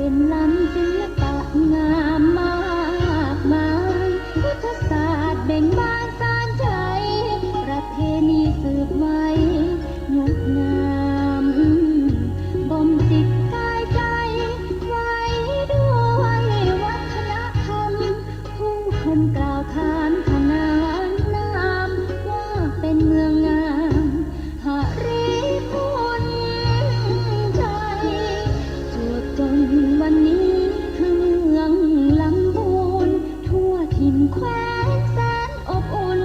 เป็นล้ำศิลปะงามมากมายพุทธศาสตร์เบ่งบานสานใจประเพณีสืบไว้งดงามบ่มจิตกายใจไว้ด้วยวัฒนธรรมผู้คนกล่าวขานขนานนามว่าเป็นเมืองงามหฤคุณใจจวบจนวันนี้คือเมืองลำพูนทั่วถิ่นแคว้นแสนอบอุ่น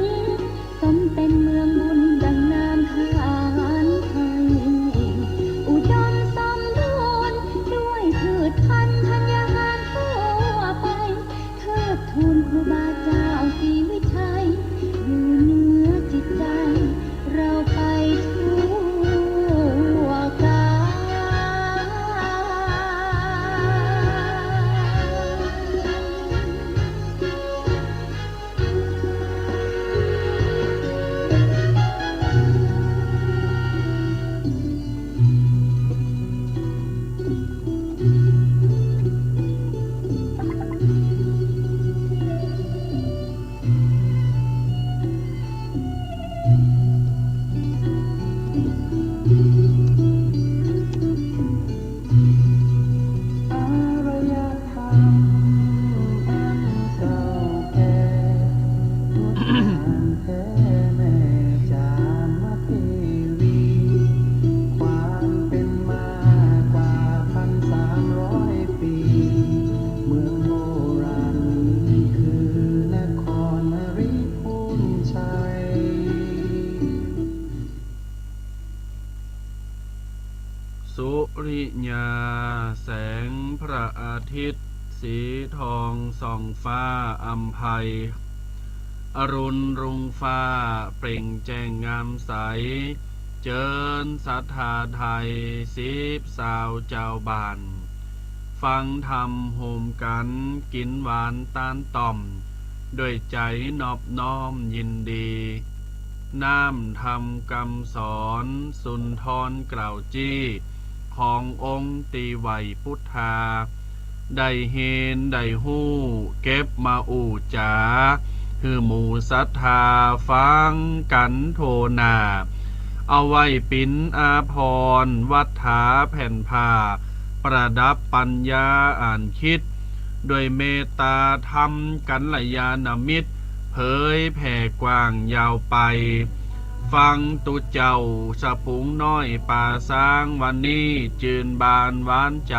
สมเป็นเมืองบุญดังนามทานไทยอุดมสมบูรณ์ด้วยพืชพันธุ์ธัญญาณทั่วไปเทิดทูนครูบาเจ้าศรีวิชัยอยู่เหนือจิตใจเราไปทั่วกาอารยธรรมอันเก่าแก่งดงามแท้แม่จามเทวี ความเป็นมากว่า1,300 ปี เมืองโบราณนี้คือนครนริพูนชัย สุริยาแสงพระอาทิตย์สีทองส่องฟ้าอำไพอรุณรุ่งฟ้าเปล่งแจ้งงามใสเจิญศรัทธาไทยสิบสาวเจ้าบ้านฟังธรรมโฮมกันกินหวานตานต่อมด้วยใจนอบน้อมยินดีน้ำธรรมกำสอนสุนทรกล่าวจี้ขององค์ตีไหวพุทธาได้เห็นได้หู้เก็บมาอู่จาคือหมู่ศรัทธาฟังกันโทนาเอาไว้ปินอาพรวัฏฐาแผ่นผ้าประดับปัญญาอ่านคิดด้วยเมตตาธรรมกันลยาณมิตรเผยแผ่กว้างยาวไปฟังตุเจ้าสะพุงน้อยป่าสร้างวันนี้จืนบานหวานใจ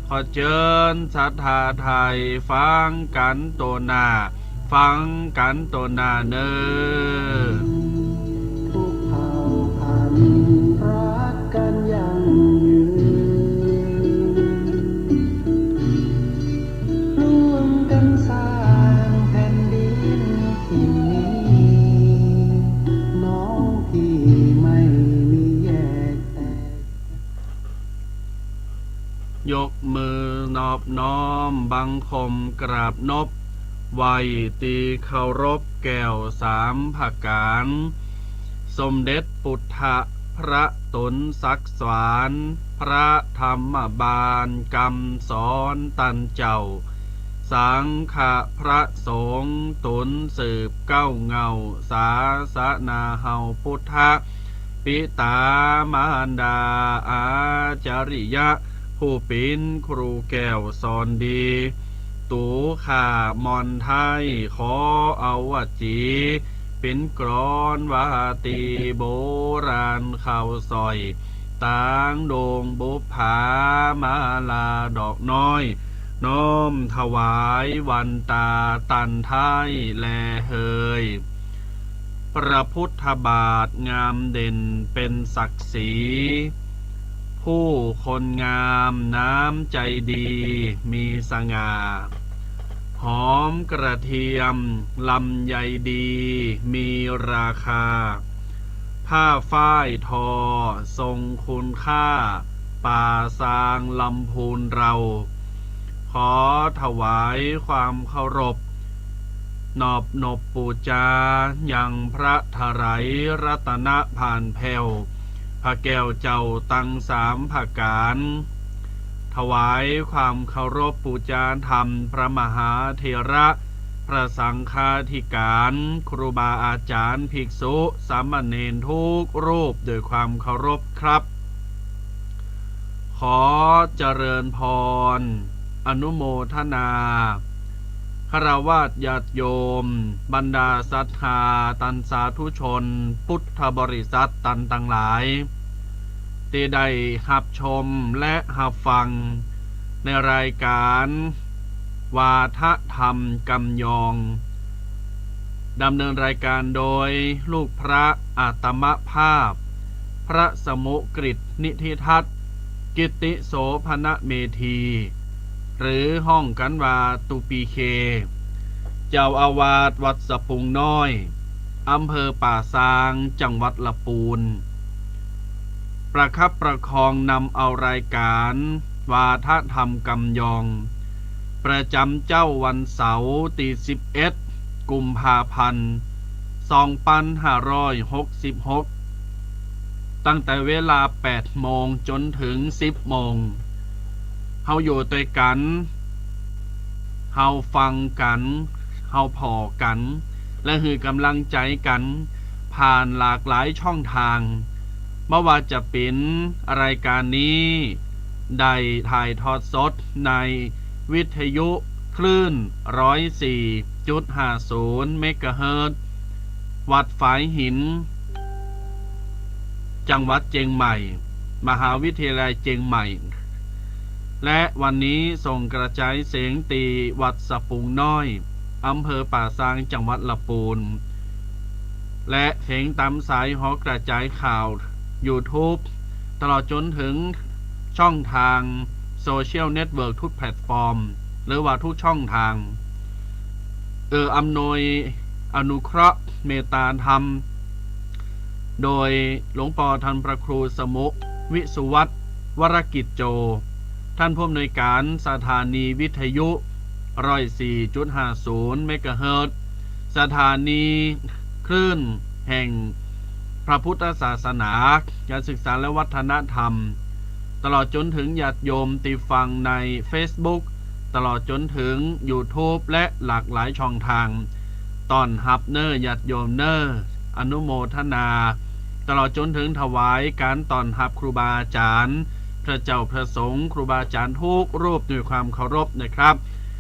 ขอเชิญศรัทธาไทยฟังกันโตนาฟังกันโตนาเนอ ทุกเผ่าพันธุ์รักกันยั่งยืนร่วมกันสร้างแผ่นดินที่มีน้องพี่ไม่มีแยกแตก ยกมือนอบน้อมบังคมกราบนบไหวตีเคารพแก้วสามผักการสมเด็จปุถะพระตนศักดิ์สวานพระธรรมบาลกำสอนตันเจ้าสังฆพระสงฆ์ตุนสืบเก้าเงาสาสนาเฮาพุทธะปิตามารดาอาจาริยะผู้เป็นครูแก้วสอนดีตูข่ามอนไทยขอเอาวจีเป็นกรอนวาตีโบราณข่าวซอยต่างโดงบุพผามาลาดอกน้อยน้อมถวายวันตาตันไทยแลเฮยพระพุทธบาทงามเด่นเป็นศักดิ์ศรีผู้คนงามน้ำใจดีมีสง่าหอมกระเทียมลำไยดีมีราคาผ้าฝ้ายทอทรงคุณค่าป่าซางลำพูนเราขอถวายความเคารพ นอบนบปูจายังพระถไรรัตนผ่านแผ่วพระแก้วเจ้าตั้งสามผการ ถวายความเคารพบูชาธรรมพระมหาเถระพระสังฆาธิการครูบาอาจารย์ภิกษุสามเณรทุกรูปด้วยความเคารพครับ ขอเจริญพรอนุโมทนาคฤหัสถ์ญาติโยมบรรดาศรัทธาตันสาธุชนพุทธบริษัทตันทั้งหลายที่ได้รับชมและรับฟังในรายการวาทธรรมกำยองดำเนินรายการโดยลูกพระอาตมภาพพระสมุกฤตนิธิทัศน์กิตติโสภณเมธีหรือห้องกันวาตุปีเคเจ้าอาวาสวัดสะพุงน้อยอำเภอป่าซางจังหวัดลำพูนประคับประคองนำเอารายการวาทธรรมกำยองประจำเจ้าวันเสาร์ที่11 กุมภาพันธ์ 2566 ตั้งแต่เวลา 8 โมงจนถึง 10 โมงเฮาอยู่ด้วยกันเฮาฟังกันเฮาพอกันและคือกำลังใจกันผ่านหลากหลายช่องทางไม่ว่าจะเป็นรายการนี้ได้ถ่ายทอดสดในวิทยุคลื่น 104.50 เมกะเฮิรตซ์วัดฝายหินจังหวัดเชียงใหม่มหาวิทยาลัยเชียงใหม่และวันนี้ส่งกระจายเสียงตีวัดสะพุงน้อยอำเภอป่าซางจังหวัดลำพูนและเสียงตามสายหอกระจายข่าว YouTube ตลอดจนถึงช่องทางโซเชียลเน็ตเวิร์กทุกแพลตฟอร์มหรือว่าทุกช่องทางอำนวยอนุเคราะห์เมตตาธรรมโดยหลวงพ่อท่านพระครูสมุวิสุวัตรวรกิจโจท่านผู้อำนวยการสถานีวิทยุ 104.50 เมกะเฮิรตซ์สถานีคลื่นแห่งพระพุทธศาสนาการศึกษาและวัฒนธรรมตลอดจนถึงญาติโยมที่ฟังใน Facebook ตลอดจนถึง YouTube และหลากหลายช่องทางตอนฮับเนอร์ญาติโยมเนอร์อนุโมทนาตลอดจนถึงถวายการตอนฮับครูบาอาจารย์พระเจ้าพระสงฆ์ครูบาอาจารย์ทุกรูปด้วยความเคารพนะครับ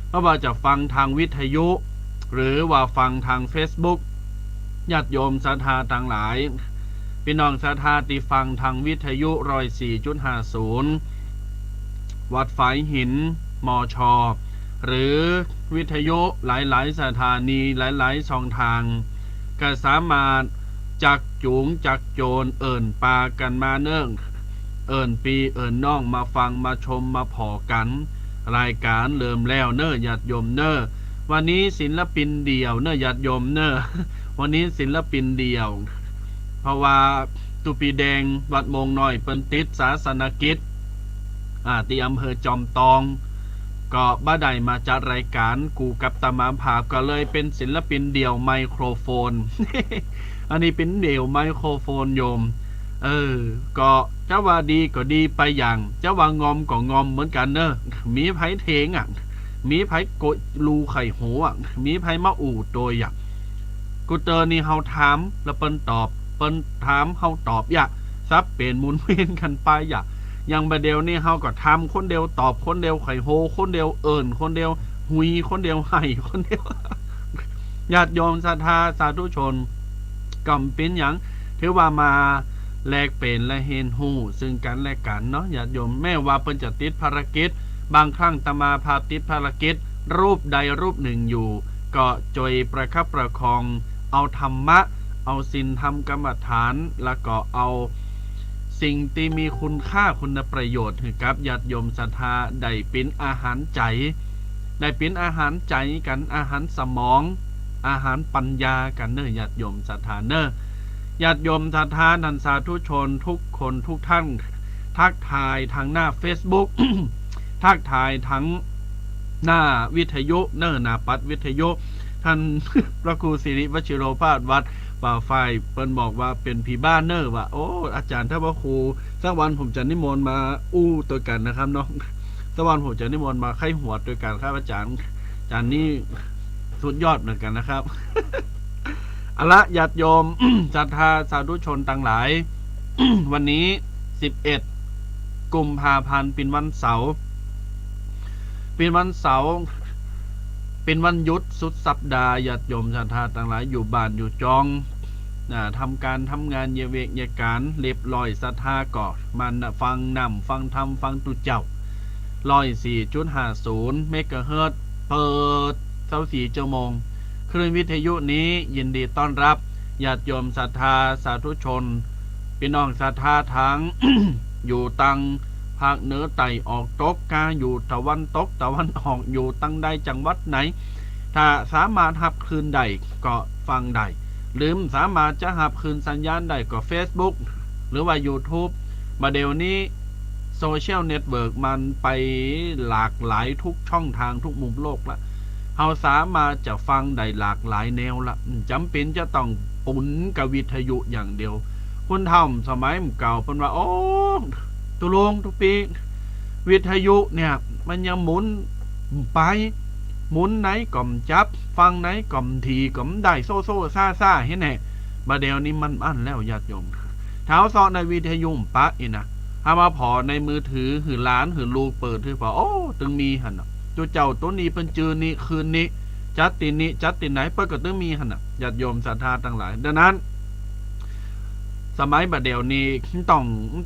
ไม่ว่าจะฟังทางวิทยุหรือว่าฟังทาง Facebook ญาติโยมศรัทธาทั้งหลายพี่น้องศรัทธาที่ฟังทางวิทยุ 104.50 วัดฝายหินมช.หรือวิทยุหลายๆสถานีหลายๆช่องทางก็สามารถจักจูงจักโจรเอิ่นปากันมาเนิ่งเอิ่นปีเอิ่นน้องมาฟังมาชมมาพอกันรายการเริ่มแล้วเน้อญาติโยมเน้อวันนี้ศิลปินเดี่ยวเน้อญาติโยมเน้อวันนี้ศิลปินเดี่ยวเพราะว่าตุปีแดงวัดมงน้อยเปิ้นติดศาสนกิจที่อำเภอจอมตองก็บ้าใดมาจัดรายการกูกับตามาภาพก็เลยเป็นศิลปินเดี่ยวไมโครโฟน อันนี้เป็นเดี่ยวไมโครโฟนโยมก็จะว่าดีก็ดีไปอย่างจะว่างอมก็งอมเหมือนกันเนอะมีไผเทงมีไผโกยรูไข่หัวมีไผมาอู่โดยกูเตอร์นี่เฮาถามแล้วเปิ้นตอบเปิ้นถามเฮาตอบซับเป็นหมุนเวียนกันไปอย่างประเดี๋ยวนี่เฮาก็ทำคนเดียวตอบคนเดียวไข่โฮคนเดียวเอิญคนเดียวหุยคนเดียวไห้คนเดียว ญาติโยมศรัทธาสาธุชนก็เป็นอย่างถือว่ามาแลกเป็นและเห็นหูซึ่งกันและกันเนาะญาติโยมแม้ว่าเพิ่นจะติดภารกิจบางครั้งตมาภาพติดภารกิจรูปใดรูปหนึ่งอยู่ก็จอยประคับประคองเอาธรรมะเอาศีลธรรมกรรมฐานแล้วก็เอาสิ่งที่มีคุณค่าคุณประโยชน์ให้กับญาติโยมศรัทธาได้เป็นอาหารใจได้เป็นอาหารใจกันอาหารสมองอาหารปัญญากันเนอะญาติโยมศรัทธาเนอะญาติโยมศรัทธานันสาธุชนทุกคนทุกท่านทักทายทางหน้า Facebook ทักทายทั้งหน้าวิทยุเนอะหน้าปัดวิทยุท่าน พระครูสิริวชิโรภาสวัดป่าไฟเปิ้นบอกว่าเป็นผีบ้านเนอะว่าโอ้อาจารย์ถ้าพระครูสักวันผมจะนิมนต์มาอู้ตัวกันนะครับเนาะ ตะวันผมจะนิมนต์มาไข้หัวโดยการครับอาจารย์นี่สุดยอดเหมือนกันนะครับ เอาละญาติโยม ศรัทธาสาธุชนต่างหลาย วันนี้11กุมภาพันธ์เป็นวันเสาร์เป็นวันหยุดสุดสัปดาห์ญาติโยมศรัทธาต่างหลายอยู่บ้านอยู่จองทำงานเยเวกเยการเรียบร้อยศรัทธาก่อมันฟังนำฟังธรรมฟังตุเจ้า104.50 เมกะเฮิรตซ์เปิด24 ชั่วโมงคลื่นวิทยุนี้ยินดีต้อนรับญาติโยมศรัทธาสาธุชนพี่น้องศรัทธาทั้ง อยู่ตังภาคเหนือไต่ออกตกกาอยู่ตะวันตกตะวันออกอยู่ตั้งใดจังหวัดไหนถ้าสามารถหับคืนใดก็ฟังได้หรือสามารถจะหับคืนสัญญาณได้ก็ Facebook หรือว่า YouTube มาเดี๋ยวนี้โซเชียลเน็ตเวิร์กมันไปหลากหลายทุกช่องทางทุกมุมโลกละเราสามารถจะฟังได้หลากหลายแนวละจำเป็นจะต้องปุ่นกับวิทยุอย่างเดียวคนทำสมัยเก่าเป็นว่าโอ้ตุลงตุปีวิทยุเนี่ยมันยังหมุนไปหมุนไหนก่อมจับฟังไหนก่อมทีก่อมได้โซ่ซ่าเห็นไหมมาเดี๋ยวนี้มันอั้นแล้วญาติโยมเท้าซอในวิทยุปะอีนะถ้ามาพอในมือถือหือล้านหือลูกเปิดถือพอโอ้ตึงมีหันตัวเจ้าตัวนี้เป็นจือนี้คืนนี้จัดตินนี้จัดตินไหนเปิดก็ตึงมีหันญาติโยมศรัทธาทั้งหลายดังนั้นสมัยบัดเดี๋ยวนี้ต้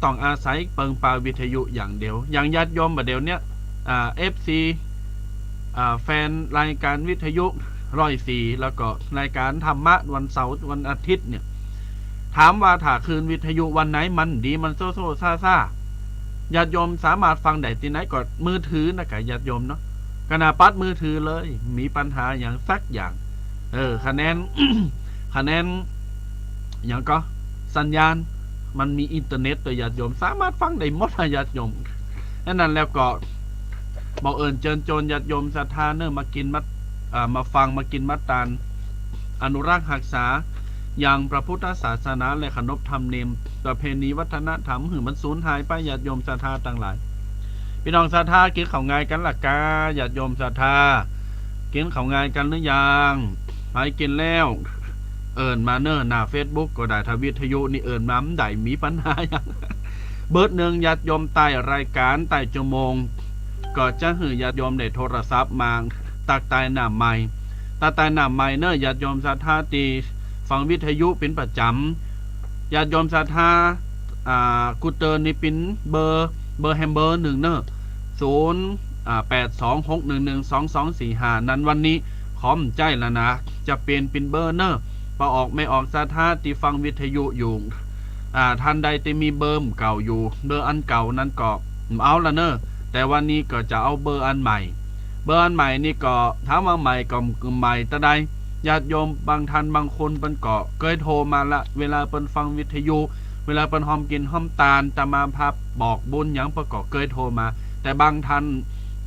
องอาศัยเปิงปาวิทยุอย่างเดียวอย่างญาติโยมบัดเดี๋ยวเนี้ยFC แฟนรายการวิทยุ104แล้วก็รายการธรรมะวันเสาร์วันอาทิตย์เนี่ยถามว่าถ้าคืนวิทยุวันไหนมันดีมันโซ่ซ่าญาติโยมสามารถฟังได้ที่ไหนก็มือถือนะครับญาติโยมเนาะขณะปัดมือถือเลยมีปัญหาอย่างสักอย่างคะแนน อย่างก็สัญญาณมันมีอินเทอร์เน็ตตัวญาติโยมสามารถฟังได้หมดญาติโยมนั่นแล้วก็บอกเชิญโจรญาติโยมศรัทธาเนอะมากินมาฟังมากินมัตตานอนุรักษ์รักษาอย่างพระพุทธศาสนาและขนบธรรมเนียมประเพณีวัฒนธรรมหือมันสูญหายไปญาติโยมศรัทธาต่างหลายพี่น้องศรัทธากินข้าวงายกันหลักกาญาติโยมศรัทธากินข้าวงายกันหรือยังไปกินแล้วมาเนอหน้า Facebook ก็ได้ทวิทยุนี่มาได้มีปัญหาอย่างเบิดหนึ่งญาติโยมใต้รายการใต้ชั่วโมงก็จะหือญาติโยมได้โทรศัพท์มาตักตายหน้าใหม่เนอญาติโยมศรัทธาตีฟังวิทยุเป็นประจำญาติโยมศรัทธากูเตอร์นี่เป็นเบอร์แฮมเบอร์1เนอ0826112245นั้นวันนี้ขอมใจแล้วนะจะเปลี่ยนเป็นเบอร์เนอพอออกไม่ออกศรัทธาที่ฟังวิทยุอยู่ท่านใดที่มีเบอร์เก่าอยู่เบอร์อันเก่านั้นก็เอาละเนอแต่วันนี้ก็จะเอาเบอร์อันใหม่นี่ก็ถามว่าใหม่ก็ใหม่แต่ใดญาติโยมบางท่านบางคนเป็นเกาะเคยโทรมาละเวลาเป็นฟังวิทยุเวลาเป็นหอมกินหอมตาลจะมาพับบอกบุญอย่างประกอบเคยโทรมาแต่บางท่าน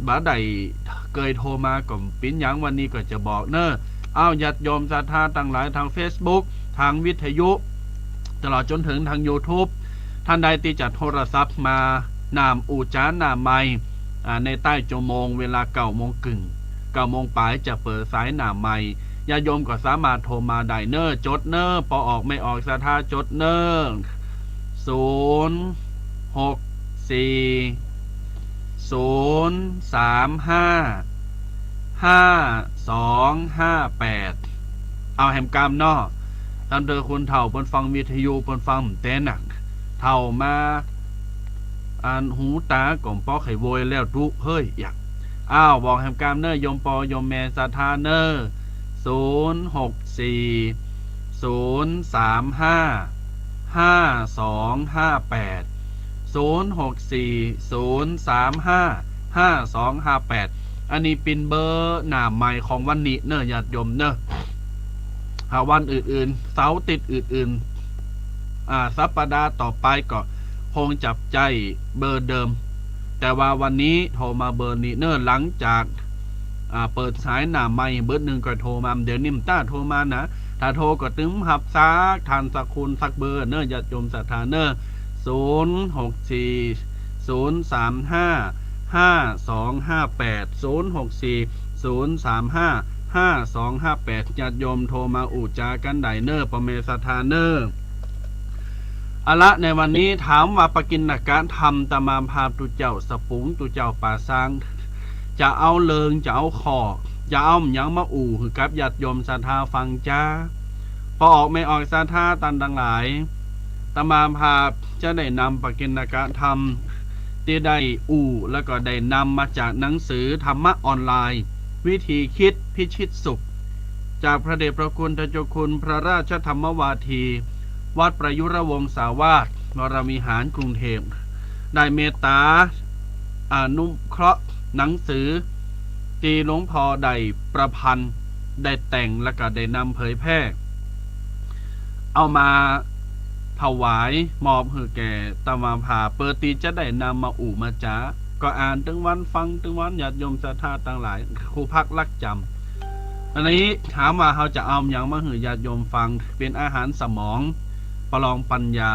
บ่ได้เคยโทรมาก็ปิ้นอย่างวันนี้ก็จะบอกเนอะญาติโยมศรัทธาต่างหลายทาง Facebook ทางวิทยุตลอดจนถึงทาง YouTube ท่านใดที่จะโทรศัพท์มานามอูจานามไมในใต้ชั่วโมงเวลา9 โมงครึ่ง9 โมงปลายจะเปิดสายนามไมญาติโยมก็สามารถโทรมาได้เนอจดเนอพอออกไม่ออกศรัทธาจดเนอ064 035 5258เอาแหมกามนอท่านเธอคุณเถ่าเปิ้นฟังวิทยุเปิ้นฟังแต่หนักเถ่ามาหูตาก่อมป้อไข่โวยแล้วทุเฮ้ยอยากบอกแหมกามเนอยมปอยมแม่ศรัทธาเนอ064 035 5258อันนี้เป็นเบอร์หน้าใหม่ของวันนี้เนอะญาติโยมเนอะวันอื่นๆเสาร์ติดอื่นๆสัปดาห์ต่อไปก็คงจับใจเบอร์เดิมแต่ว่าวันนี้โทรมาเบอร์นี้เนอะหลังจากเปิดสายหน้าใหม่เบอร์1ก็โทรมาเดี๋ยวนิ่มต้าโทรมานะถ้าโทรก็ตึงหับซักทานสักคุณสักเบอร์เนอะญาติโยมศรัทธาเนอะ064 035 ญาติโยมโทรมาอู่จากันไดเนอร์ประเมสถานเนอร์อะละในวันนี้ถามว่าปกิณกะธรรมตามามพาตุเจ้าสปุงตุเจ้าป่าสร้างจะเอาเลิงจะเอาขอจะเอาหยังมาอู่คือกับญาติโยมศรัทธาฟังจ้าพอออกไม่ออกศรัทธาตันทั้งหลายตามามพาจะได้นำปกิณกะธรรมที่ได้อู่แล้วก็ได้นำมาจากหนังสือธรรมะออนไลน์วิธีคิดพิชิตสุขจากพระเดชพระคุณทเจ้าคุณพระราชธรรมวาทีวัดประยุรวงศาวาสวรวิหารกรุงเทพได้เมตตาอนุเคราะห์หนังสือที่หลวงพ่อได้ประพันธ์ได้แต่งและก็ได้นำเผยแพร่เอามาถวายมอบให้แก่ตามามพาเปิดตีจะได้นำมาอู่มาจ้าก็อ่านถึงวันฟังถึงวันญาติโยมศรัทธาต่างหลายครูพักรักจำอันนี้ถามว่าเขาจะเอาอย่างมาให้ญาติโยมฟังเป็นอาหารสมองประลองปัญญา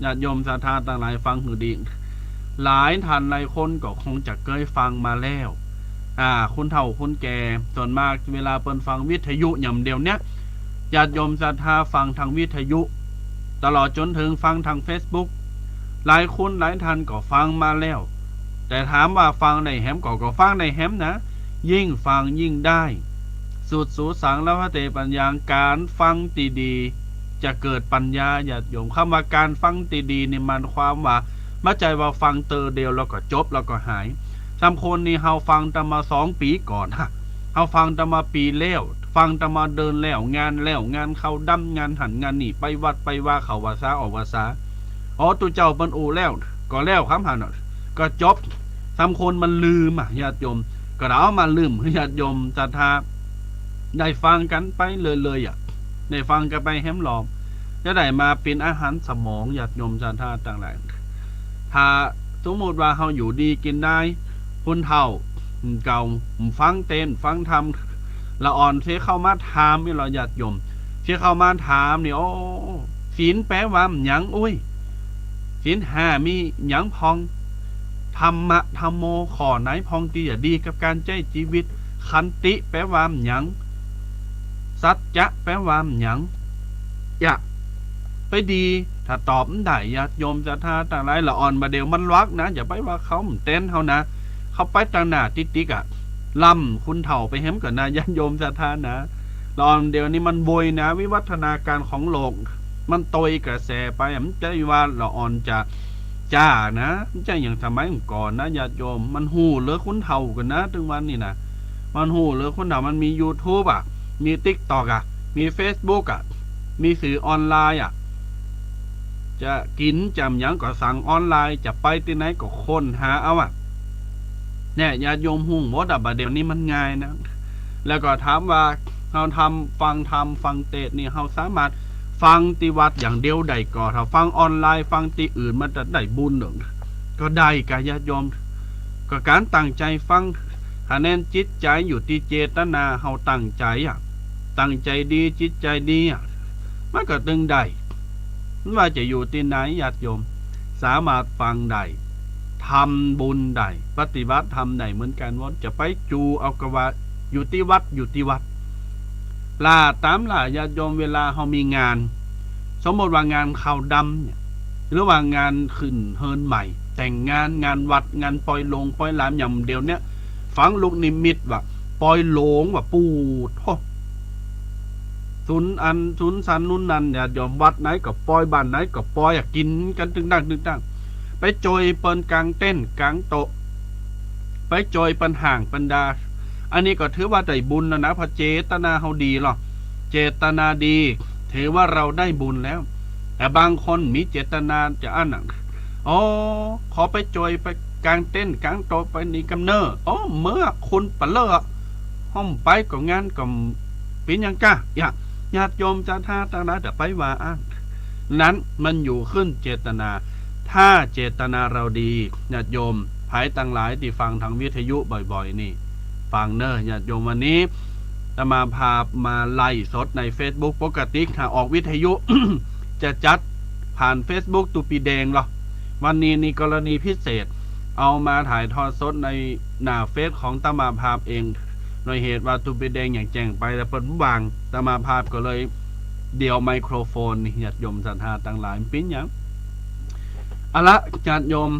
ญาติโยมศรัทธาต่างหลายฟังหูดีหลายท่านหลายคนก็คงจะเคยฟังมาแล้วคุณเฒ่าคุณแก่ส่วนมากเวลาเปิดฟังวิทยุอย่างเดียวเนี้ยญาติโยมศรัทธาฟังทางวิทยุตลอดจนถึงฟังทาง Facebook หลายคนหลายท่านก็ฟังมาแล้วแต่ถามว่าฟังในแฮมก็ฟังในแฮมนะยิ่งฟังยิ่งได้สุดสูสังแล้วพระเตปัญญาการฟังตีดีจะเกิดปัญญาญาติโยมคำว่าการฟังตีดีนี่มันความว่าไม่ใจว่าฟังเตอเดียวแล้วก็จบแล้วก็หายบางคนนี่เฮาฟังตมา2 ปีก่อนเฮาฟังตมาปีแล้วฟังตมาเดินแล้วงานเข้าดำงานหันงานนี่ไปวัดไปว่าเขาว่าซาออกว่าซาตุเจ้าบรรอูแล้วก็แล้วครับหันก็จบบางคนมันลืมญาติโยมก็เอามาลืมญาติโยมศรัทธาได้ฟังกันไปเลยได้ฟังกันไปแฮมหลอมจะได้มาเป็นอาหารสมองญาติโยมศรัทธาต่างหลายถ้าสมมติว่าเฮาอยู่ดีกินได้คนเฒ่าเก่าฟังเต้นฟังธรรมละอ่อนเสียเข้ามาถามนี่เราญาติโยมเสียเข้ามาถามนี่โอ้ศีลแปลว่าหยังอุ้ยศีล5มีหยังพองธรรมะธรรมโมข้อไหนพองที่จะดีกับการใช้ชีวิตขันติแปลว่าหยังสัจจะแปลว่าหยังอย่าไปดีถ้าตอบได้ญาติโยมศรัทธาต่างหลายละอ่อนมาเดียวมันวักนะอย่าไปว่าเขาเต้นเขานะเขาไปต่างหน้าติ๊กล่ำคุณเฒ่าไปเห็นก่อนนะญาติโยมศรัทธานะละอ่อนเดียวนี้มันโวยนะวิวัฒนาการของโลกมันโตยกระแสไปมันจะว่าละอ่อนจะจ้านะจะอย่างสมัยก่อนนะญาติโยมมันหูเหลือคุณเฒ่ากันนะถึงวันนี้นะมันหูเหลือคุณเฒ่ามันมี YouTube มี TikTok มี Facebook มีสื่อออนไลน์จะกินจำยังก็สั่งออนไลน์จะไปที่ไหนก็ค้นหาเอาเนี่ยญาติโยมหุ่งว่าดับเดี๋ยวนี้มันง่ายนะแล้วก็ถามว่าเราฟังเตะนี่เราสามารถฟังติวัดอย่างเดียวได้ก็ถ้าฟังออนไลน์ฟังตีอื่นมันจะได้บุญหนึ่งก็ได้กับญาติโยมก็การตั้งใจฟังคะแนนจิตใจอยู่ที่เจตนาเราตั้งใจตั้งใจดีจิตใจดีมันก็ตึงได้ไม่ว่าจะอยู่ที่ไหนญาติโยมสามารถฟังได้ทำบุญได้ปฏิบัติทำได้เหมือนกันว่าจะไปจูเอากว่าอยู่ที่วัดลาตามล่ะญาติโยมเวลาเขามีงานสมมติว่างานข้าวดำเนี่ยหรือว่างานขึ้นเฮินใหม่แต่งงานวัดงานปล่อยลงปล่อยลามอย่างเดียวเนี่ยฟังลูกนิมิตว่าปล่อยโลงว่าปูดทุนสันนุ่นนันญาติโยมวัดไหนก็ปล่อยบ้านไหนก็ปล่อยกินกันตึงดังไปโจยเปิ้นกลางเต้นกลางโต๊ะไปโจยเปิ้นห่างเปิ้นดาอันนี้ก็ถือว่าได้บุญแล้วนะพอเจตนาเฮาดีหรอเจตนาดีถือว่าเราได้บุญแล้วแต่บางคนมีเจตนาจะขอไปโจยไปกลางเต้นกลางโต๊ะไปนี่กำเนอเมื่อคุณปะเลอะห้องไปก็งานก็เป็นยังก้าญาติโยมจะท่าต่างๆแต่ไปว่านั้นมันอยู่ขึ้นเจตนาถ้าเจตนาเราดีญาติโยมภายต่างหลายที่ฟังทางวิทยุบ่อยๆนี่ฟังเนอะญาติโยมวันนี้จะมาพามาไล่สดใน Facebook ปกติถ้าออกวิทยุ จะจัดผ่าน Facebook ตุปีแดงหรอวันนี้นี่กรณีพิเศษ เอามาถ่ายทอดสดในหน้าเฟซของตมาภาพเองโดยเหตุว่าตูปีแดงอย่างแจ้งไปแต่เปิดวางตมาภาพก็เลยเดี่ยวไมโครโฟนญาติโยมศรัทธาต่างหลายปิ้นหยังเอาละญาติโยม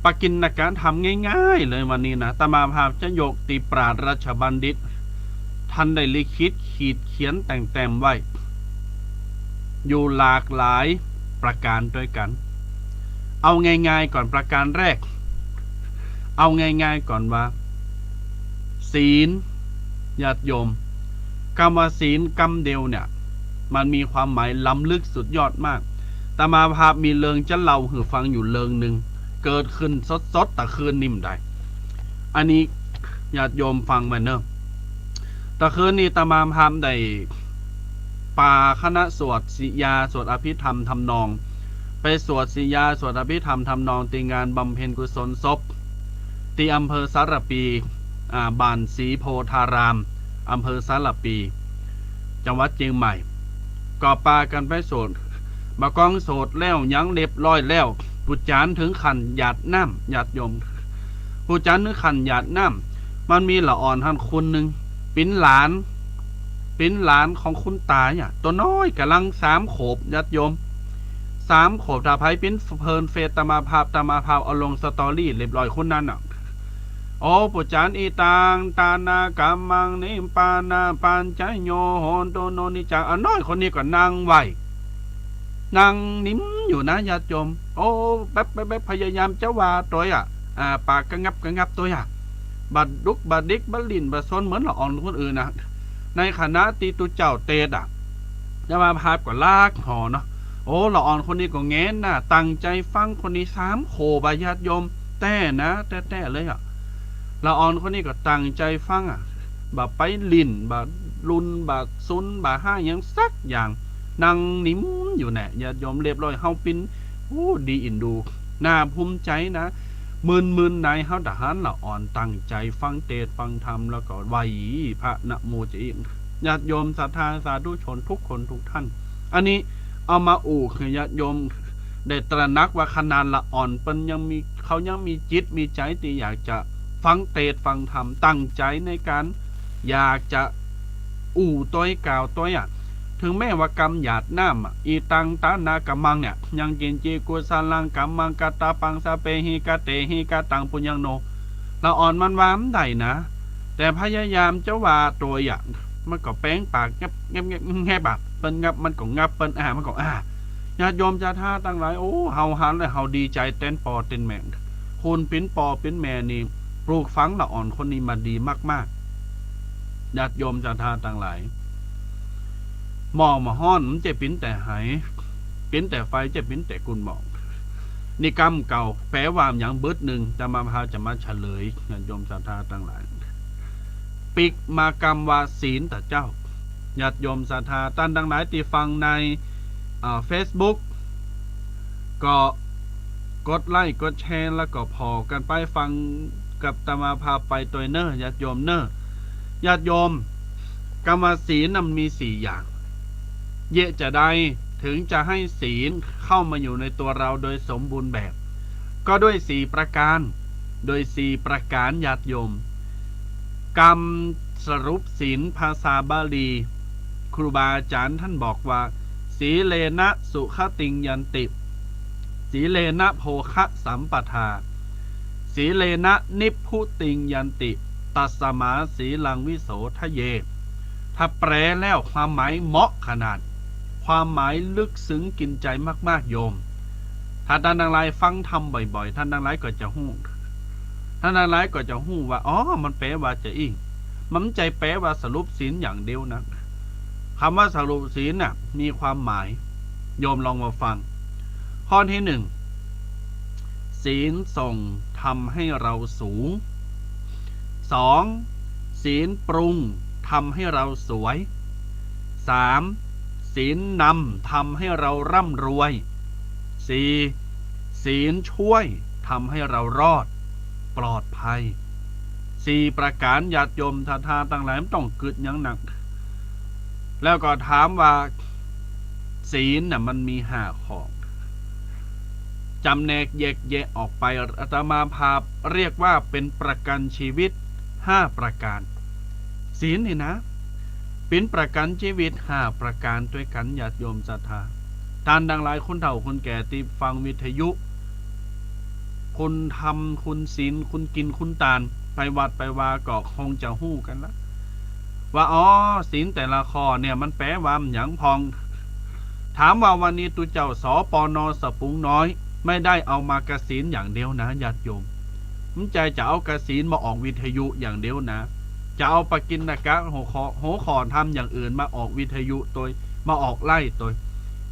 ปกิณการทำง่ายๆเลยวันนี้นะตมาภาพจะยกตีปราชญ์ราชบัณฑิตท่านได้ลิขิตขีดเขียนแต่งแต้มไว้อยู่หลากหลายประการด้วยกันเอาง่ายๆก่อนประการแรกเอาง่ายๆก่อนว่าศีลญาติโยมคำว่าศีลคำเดียวเนี่ยมันมีความหมายล้ำลึกสุดยอดมากตมาภาพมีเรื่องจะเล่าให้ฟังอยู่เรื่องหนึ่งเกิดขึ้นสดๆแต่คืนนิ่มได้อันนี้ญาติโยมฟังไว้เนอะแต่คืนนี้ตมาภาพได้ป่าคณะสวดสิยาสวดอภิธรรมทำนองไปสวดสิยาสวดอภิธรรมทำนองตีงานบำเพ็ญกุศลศพที่อำเภอสารปีบ้านศรีโพธารามอำเภอสารปีจังหวัดเชียงใหม่ก่อปากันไปโสดมากองโสดแล้วยังเรียบร้อยแล้วปุจจานถึงขันหยาดน้ำหยาดยมปุจจานถึงขันหยาดน้ำมันมีละอ่อนท่านคนหนึ่งปิ้นหลานของคุณตาเนี่ยตัวน้อยกำลัง3 ขวบหยาดยม3 ขวบถ้าไผปิ้นเพลินเฟซตมาภาพเอาลงสตอรี่เรียบร้อยคนนั้นอ่ะโอ้ปุจจานอีตังตานากามังนิปานาปัญจโยโหนโตโนนิจังน้อยคนนี้ก็นั่งไหวนั่งนิ่มอยู่นะญาติโยมโอ้แป๊บพยายามจะว่าตัวปากกระงับตัวบัดดุกบัดดิกบัดลินบัดซนเหมือนละอ่อนคนอื่นนะในคณะตีตุเจ้าเตดจะมาพาบก็ลากหอเนาะโอ้ละอ่อนคนนี้ก็แง้นนะตั้งใจฟังคนนี้3 โขบญาติโยมแต่นะแต่เลยละอ่อนคนนี้ก็ตั้งใจฟังบ่ไปลินบ่ลุนบ่ซุนบ่ห้ายังสักอย่างนั่งนิ่มอยู่แน่ญาติโยมเรียบร้อยเฮาปิ้นโอ้ดีอินดูน่าภูมิใจนะมืนในเฮาทหารละอ่อนตั้งใจฟังเทศน์ฟังธรรมแล้วก็ไหวพระนะโมจะอีกญาติโยมศรัทธาสาธุชนทุกคนทุกท่านอันนี้เอามาคือญาติโยมได้ตระหนักว่าขนาดละอ่อนเป็นเขายังมีจิตมีใจที่อยากจะฟังเทศน์ฟังธรรมตั้งใจในการอยากจะตัวกล่าวตัวถึงแม้ว่ากรรมหยาดน้ำอีตังตานากำมังเนี่ยยังกินจีกุสาลังกัมมังกตาปังสะเปหิกะเตหิกะตังปุญญังโนละอ่อนมันวามได้นะแต่พยายามจะว่าตัวมันก็แป้งปากแงบเป็นงับมันก็งับเป็นมันก็ญาติโยมจะท่าตั้งหลายโอ้เฮาหันเลยเฮาดีใจเต้นปอเต้นแม่คุณปิ้นปอปิ้นแม่นี่ปลูกฝังละอ่อนคนนี้มาดีมากๆญาติโยมจะท่าตั้งหลายหมอกมาห้อนมันจะปิ้นแต่หายปิ้นแต่ไฟจะปิ้นแต่กุนหมอกนี่กรรมเก่าแปลว่าอย่างเบิดหนึ่งจะมาพาจะมาเฉลยญาติโยมศรัทธาตั้งหลายปิกมากรรมว่าศีลแต่เจ้าญาติโยมศรัทธาท่านทั้งหลายที่ฟังในFacebook ก็กดไลค์กดแชร์แล้วก็พอกันไปฟังกับตมาพาไปตัวเนอร์ญาติโยมเนอร์ญาติโยมกรรมศีลนั้นมี4 อย่างเยะจะได้ถึงจะให้ศีลเข้ามาอยู่ในตัวเราโดยสมบูรณ์แบบก็ด้วย4 ประการโดย4 ประการญาติโยมกรรมสรุปศีลภาษาบาลีครูบาอาจารย์ท่านบอกว่าสีเลนะสุขติงยันติสีเลนะโภคะสัมปทาสีเลนะนิพพุติงยันติตัสมาสีลังวิโสทะเยถ้าแปลแล้วความหมายเหมาะขนาดความหมายลึกซึ้งกินใจมากๆโยมถ้าท่านทั้งหลายฟังทำบ่อยๆท่านทั้งหลายก็จะหู้ว่าอ๋อมันแปลว่าจะอิงมันใจแปลว่าสรุปศีลอย่างเดียวนะคำว่าสรุปศีลน่ะมีความหมายโยมลองมาฟังข้อที่ 1ศีลส่งทำให้เราสูง 2. ศีลปรุงทำให้เราสวย 3. ศีลนำทำให้เราร่ำรวย 4. ศีลช่วยทำให้เรารอดปลอดภัย4 ประการญาติโยมทาตั้งหลายต้องกึดอย่างหนักแล้วก็ถามว่าศีลน่ะมันมี5 ข้อ จำแนกแยกแยะออกไปอาตมาภาพเรียกว่าเป็นประกันชีวิต5ประการศีลนี่นะเป็นประกันชีวิต5ประการด้วยกันญาติโยมศรัทธาท่านดังหลายคนเฒ่าคนแก่ที่ฟังวิทยุคุณทำคุณศีลคุณกินคุณตานไปวัดไปวาก็คงจะฮู้กันละว่าอ๋อศีลแต่ละข้อเนี่ยมันแปลว่าหยังพองถามว่าวันนี้ตุเจ้าสปนสปุงน้อยไม่ได้เอามากศีลอย่างเดียวนะญาติโยมมันใจจะเอากศีลมาออกวิทยุอย่างเดียวนะจะเอาปกิณกะโหขอทำอย่างอื่นมาออกวิทยุตัวมาออกไล่ตัว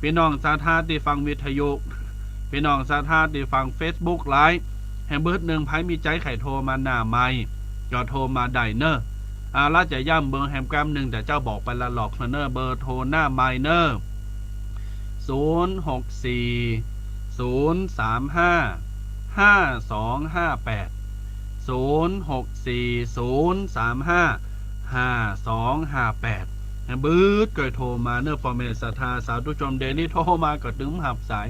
พี่น้องสาธาที่ฟังวิทยุพี่น้องสาธาที่ฟัง Facebook ไลฟ์แห่งเบิดหนึ่งไพ่มีใจไข่โทรมาหน้าไม้ก็โทรมาได้เนอะแล้วจะย่ำเบอร์แฮมกรามหนึ่งแต่เจ้าบอกไปละหลอกเนอะเบอร์โทรหน้าไม้เนอะ064 035 5258 064 035 5258บืดเกิดโทรมาเนอร์ฟอร์เมสทาสาธุชมเดลี่โทรมาก็ถึงหับสาย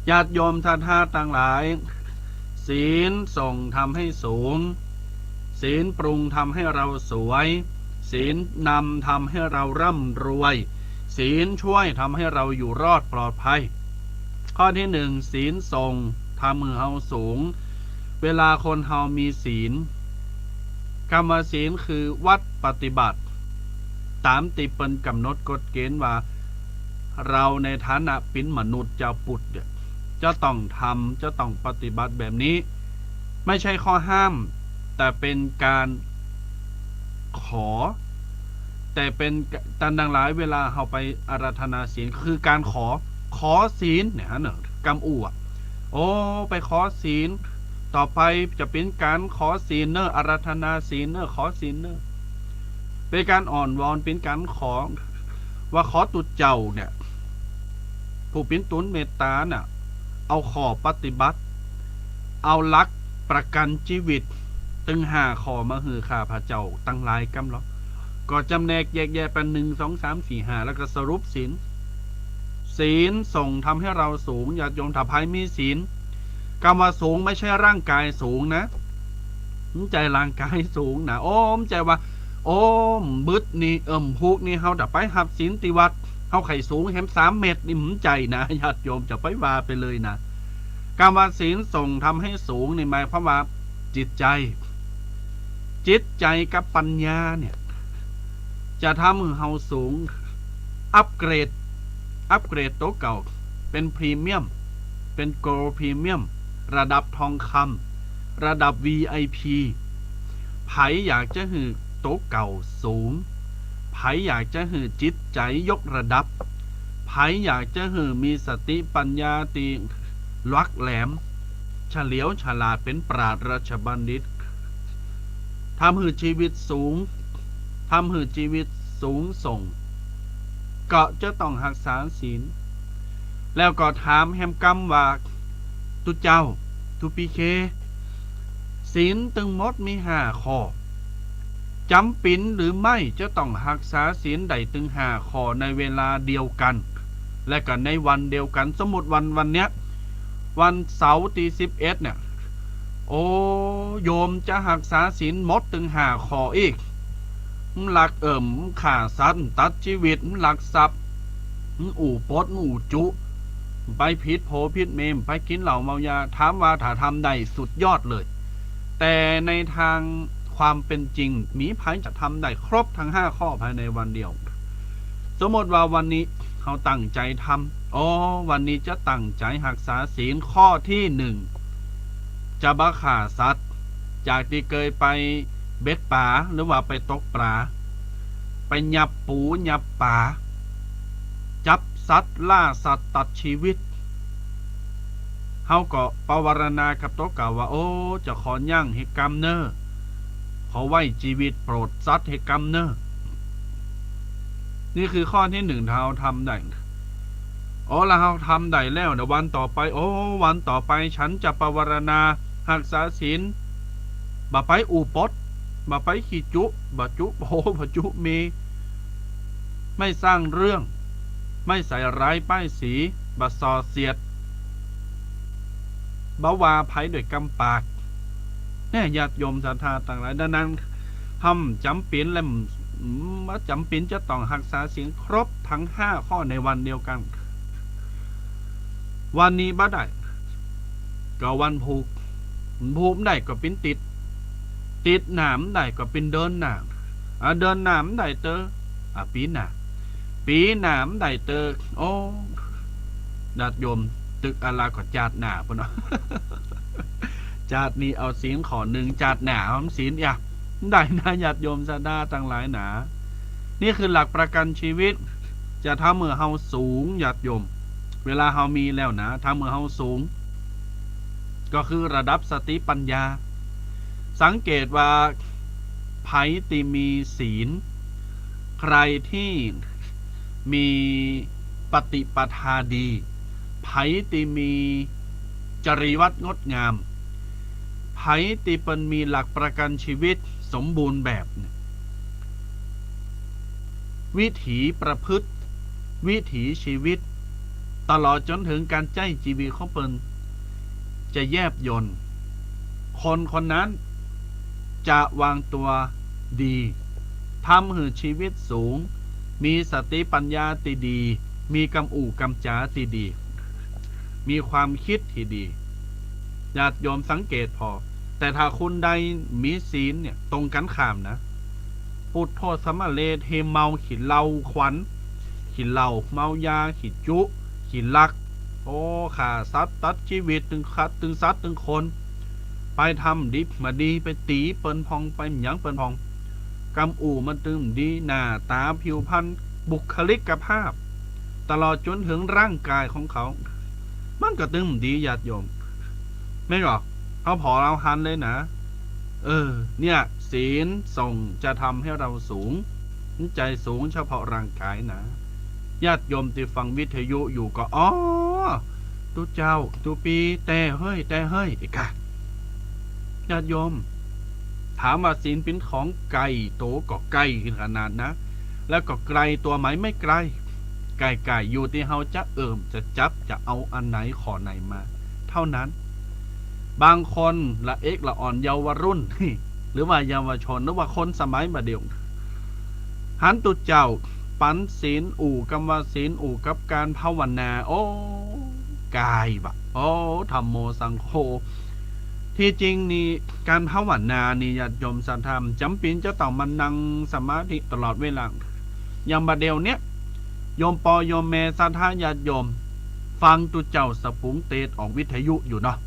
ญาติโยมท่านท่าต่างหลายศีลส่งทำให้สูงศีลปรุงทำให้เราสวยศีลนำทำให้เราร่ำรวยศีลช่วยทำให้เราอยู่รอดปลอดภัยข้อที่1ศีลส่งทำให้เราสูงเวลาคนเฮามีศีลกรรมศีลคือวัดปฏิบัติตามติเปิ้นกำหนดกฎเกณฑ์ว่าเราในฐานะเป็นมนุษย์เจ้าปุตตะจะต้องทำจะต้องปฏิบัติแบบนี้ไม่ใช่ข้อห้ามแต่เป็นการขอแต่เป็นตันดังหลายเวลาเราไปอาราธนาศีลคือการขอศีลเนี่ยฮะเนอะกำอู่โอ้ไปขอศีลต่อไปจะเป็นการขอศีลเนอะอาราธนาศีลเนอะขอศีลเนอะเป็นการอ่อนวอนเป็นการขอว่าขอตุเจ้าเนี่ยผู้เป็นตุนเมตตาน่ะเอาขอปฏิบัติเอาลักประกันชีวิตตึง5ข้อมาหือข้าพระเจ้าตั้งหลายกำลังก็จำแนกแยกแยะเป็น1 2 3 4 5แล้วก็สรุปศีลส่งทำให้เราสูงญาติโยมถ้าใครมีศีลคำว่าสูงไม่ใช่ร่างกายสูงนะใจร่างกายสูงนะโอ้มใจว่าโอ้มบึดนี่พูกนี่เฮาดับไปหับศีลติวัดเฮาไข่สูงแฮม3 เมตรนี่มใจนะญาติโยมจะไปว่าไปเลยนะคำว่าศีลส่งทำให้สูงนี่หมายความว่าจิตใจกับปัญญาเนี่ยจะทำให้เฮาสูงอัปเกรดโต๊ะเก่าเป็นพรีเมียมเป็นโกลด์พรีเมียมระดับทองคำระดับ VIP ไผอยากจะหือโต๊ะเก่าสูงไผอยากจะหือจิตใจยกระดับไผอยากจะหือมีสติปัญญาตีลักแหลมเฉลียวฉลาดเป็นปราชญ์ราชบัณฑิตทำให้ชีวิตสูงส่งก็จะต้องรักษาศีลแล้วก็ถามแฮมกำว่าตุเจ้าตุปีเคศีลตึงมดมี5 ข้อจำเป็นหรือไม่จะต้องรักษาศีลใดตึง5 ข้อในเวลาเดียวกันและก็ในวันเดียวกันสมมุติวันเนี้ยวันเสาร์ที่11เนี่ยโอ้โยมจะรักษาศีลมดตึง5 ข้ออีกหลักฆ่าสัตว์ตัดชีวิตหลักทรัพย์อู่ปดอู่จุไปพิษโผพิษเมมไปกินเหล่าเมายาถามว่าถ้าทำได้สุดยอดเลยแต่ในทางความเป็นจริงมีไผจะทำได้ครบทั้ง5 ข้อภายในวันเดียวสมมติว่าวันนี้เขาตั้งใจทำวันนี้จะตั้งใจรักษาศีลข้อที่1จะบ่ฆ่าสัตว์จากที่เคยไปเบ็ดป่าหรือว่าไปตกปลาไปยับปูยับป่าจับสัตว์ล่าสัตว์ตัดชีวิตเฮาก็ปวารณากับโต๊ะเก่าว่าจะขอย่างเหตุกรรมเนอขอไว้ชีวิตโปรดสัตว์เหตุกรรมเนอนี่คือข้อที่1เราทำได้แล้วเราทำได้แล้วเดี๋ยววันต่อไปวันต่อไปฉันจะปวารณารักษาศีลบ่ไปอูปดบ่ไปขี้จุบ่จุบ่จุเมไม่สร้างเรื่องไม่ใส่ร้ายป้ายสีบ่ส่อเสียด บ่ว่าภัยด้วยกำปากเนี่ยญาติโยมศรัทธาต่างหลายดังนั้นทำจำเป็นและว่าจำเป็นจะต้องรักษาศีลครบทั้ง5ข้อในวันเดียวกัน วันนี้บ่ได้ก็วันผูกได้ก็เป็นติดหนามได้ก็เป็นเดินหนามเดินหนามได้เตอปีหนามได้เตอโอ้ญาติโยมตึกอะไรก็จาดหนาปะเนาะ จาดนี้เอาศีลข้อหนึ่งจาดหนาเอาศีลอย่าได้นะญาติโยมศรัทธาต่างหลายหนานี่คือหลักประกันชีวิตจะทำเมื่อเฮาสูงญาติโยมเวลาเฮามีแล้วนะทำเมื่อเฮาสูงก็คือระดับสติปัญญาสังเกตว่าไผที่มีศีลใครที่มีปฏิปทาดีไผที่มีจริยวัตรงดงามไผที่เป็นมีหลักประกันชีวิตสมบูรณ์แบบวิถีประพฤติวิถีชีวิตตลอดจนถึงการใจชีวิตของเปิ้นจะแยบยลคนนั้นจะวางตัวดีทำให้ชีวิตสูงมีสติปัญญาที่ดีมีกำอู่กำจาที่ดีมีความคิดที่ดีญาติโยมสังเกตพอแต่ถ้าคุณใดมีศีลเนี่ยตรงกันข้ามนะพุทโธสมะเลเทเมาขีดเหล้าขวัญขีดเหล้าเมายาขีดจุขีดลักโอ้ขาสัตว์ตัดชีวิตตึงสัตว์ตึงคนไปทำดิบมาดีไปตีเปิ้นพองไปหยังเปิ้นพองกำอู่มันตึงดีหน้าตาผิวพรรณบุคลิกภาพตลอดจนถึงร่างกายของเขามันก็ตึงดีญาติโยมไม่หรอกเขาพอเราหันเลยนะเนี่ยศีลส่งจะทำให้เราสูงใจสูงเฉพาะร่างกายนะญาติโยมที่ฟังวิทยุอยู่ก็ตุเจ้าตุปีแต่เฮ้ยอีกอะญาติโยมถามว่าศีลเป็นของไก่โตก็ไก่ขนาดนะแล้วก็ไกลตัวไหมไม่ไกลไก่อยู่ที่เฮาจะจะจับจะเอาอันไหนขอไหนมาเท่านั้นบางคนละเอกละอ่อนเยาวรุ่น หรือว่าเยาวชนหรือว่าคนสมัยมาเดียวหันตุเจ้าปันศีลอู่กำว่าศีลอู่กับการภาวนาโอ้กายบะโอ้ธัมโมสังโฆที่จริงนี่การภาวนานี่ญาติโยมศรัทธาจำเป็นจะต้องมานั่งสมาธิตลอดเวลาอย่างบัดเดียวเนี้ยโยมปอโยมแม่ศรัทธาญาติโยมฟังตุเจ้าสปุงเตดออกวิทยุอยู่เนาะ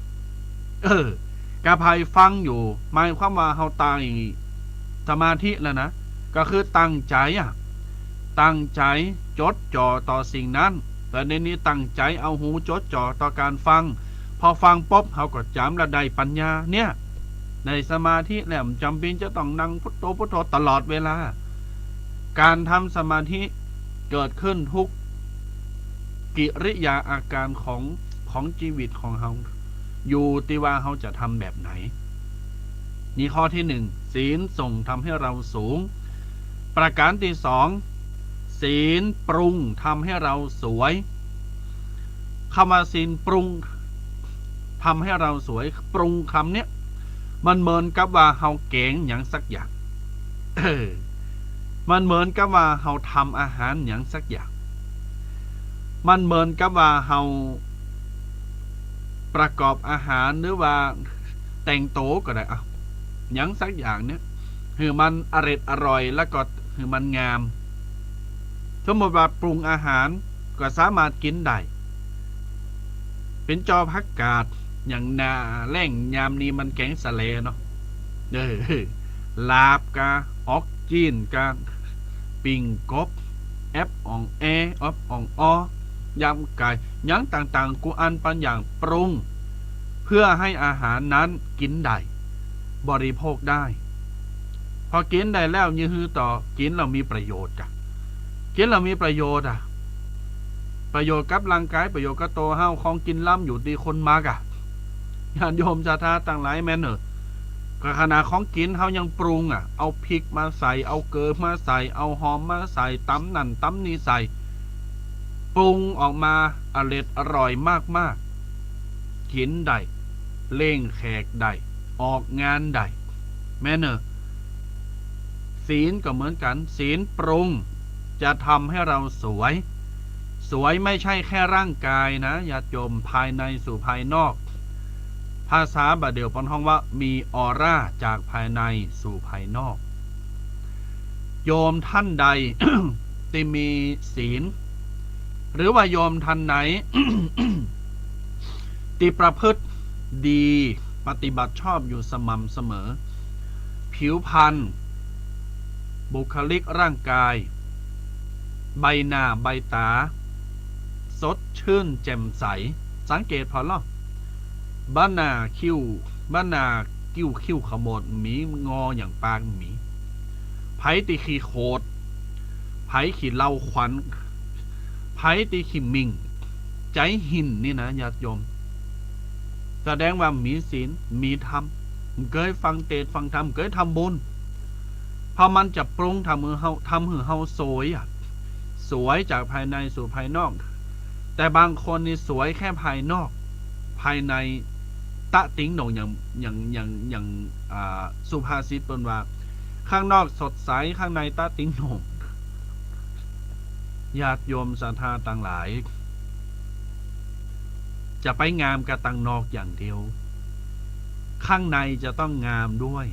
กาภัยฟังอยู่หมายความว่าเฮาตายสมาธิแล้วนะก็คือตั้งใจจดจ่อต่อสิ่งนั้นแต่ในนี้ตั้งใจเอาหูจดจ่อต่อการฟังพอฟังปุ๊บเฮาก็จำและได้ปัญญาเนี่ยในสมาธิแหลมจำเป็นจะต้องนั่งพุทโธตลอดเวลาการทำสมาธิเกิดขึ้นทุกกิริยาอาการของชีวิตของเฮาอยู่ที่ว่าเขาจะทำแบบไหนนี่ข้อที่1ศีลส่งทำให้เราสูงประการที่2ศีลปรุงทำให้เราสวยคำว่าศีลปรุงทำให้เราสวยปรุงคำเนี้ยมันเหมือนกับว่าเฮาแกงอย่างสักอย่างมันเหมือนกับว่าเฮาทำอาหารอย่างสักอย่างมันเหมือนกับว่าเฮาประกอบอาหารหรือว่าแต่งโต๊ะก็ได้อย่างสักอย่างเนี้ยคือมันอร่อยแล้วก็คือมันงามสมมติว่าปรุงอาหารก็สามารถกินได้เป็นจอผักกาดอย่างนาแล่งยามนี้มันแกงสะเลเนาะลาบกาออกจีนกาปิ่งกบแอปอ่องแอออ่องอยำไก่ยังต่างๆกูอันปันอย่างปรุงเพื่อให้อาหารนั้นกินได้บริโภคได้พอกินได้แล้วยื้อต่อกินเรามีประโยชน์กินเรามีประโยชน์ประโยชน์กับร่างกายประโยชน์กับตัวเฮาของกินล้ำอยู่ดีคนมากญาติโยมศรัทธาต่างหลายแม่นก็ขณะของกินเฮายังปรุงเอาพริกมาใส่เอาเกลือมาใส่เอาหอมมาใส่ตำนั่นตำนี่ใส่ปรุงออกมาอร่อยมากๆกินได้ เล่งแขกได้ออกงานได้แม่เนอะศีลก็เหมือนกันศีลปรุงจะทำให้เราสวยสวยไม่ใช่แค่ร่างกายนะญาติโยมภายในสู่ภายนอกภาษาบาเดียวปนห้องว่ามีออร่าจากภายในสู่ภายนอกโยมท่านใด ที่มีศีลหรือว่าโยมท่านไหน ที่ประพฤติดีปฏิบัติชอบอยู่สม่ำเสมอผิวพรรณบุคลิกร่างกายใบหน้าใบตาสดชื่นแจ่มใสสังเกตพอล่ะบ้านนาคิ้วคิ้วขมวดหมีงออย่างปางหมีไผตีขี้โคดไผขี้เล่าขวัญไผตีขี้มิงใจหินนี่นะญาติโยมแสดงว่ามีศีลมีธรรมเคยฟังเทศน์ฟังธรรมเคยทำบุญพอมันจะปรุงทำให้เฮาสวยสวยจากภายในสู่ภายนอกแต่บางคนนี่สวยแค่ภายนอกภายในตะติ้งหนงอย่างสุภาษิตเป็นว่าข้างนอกสดใสข้างในตะติ้งหนงญาติโยมศรัทธาต่างหลายจะไปงามกระตังนอกอย่างเดียวข้างในจะต้องงามด้วย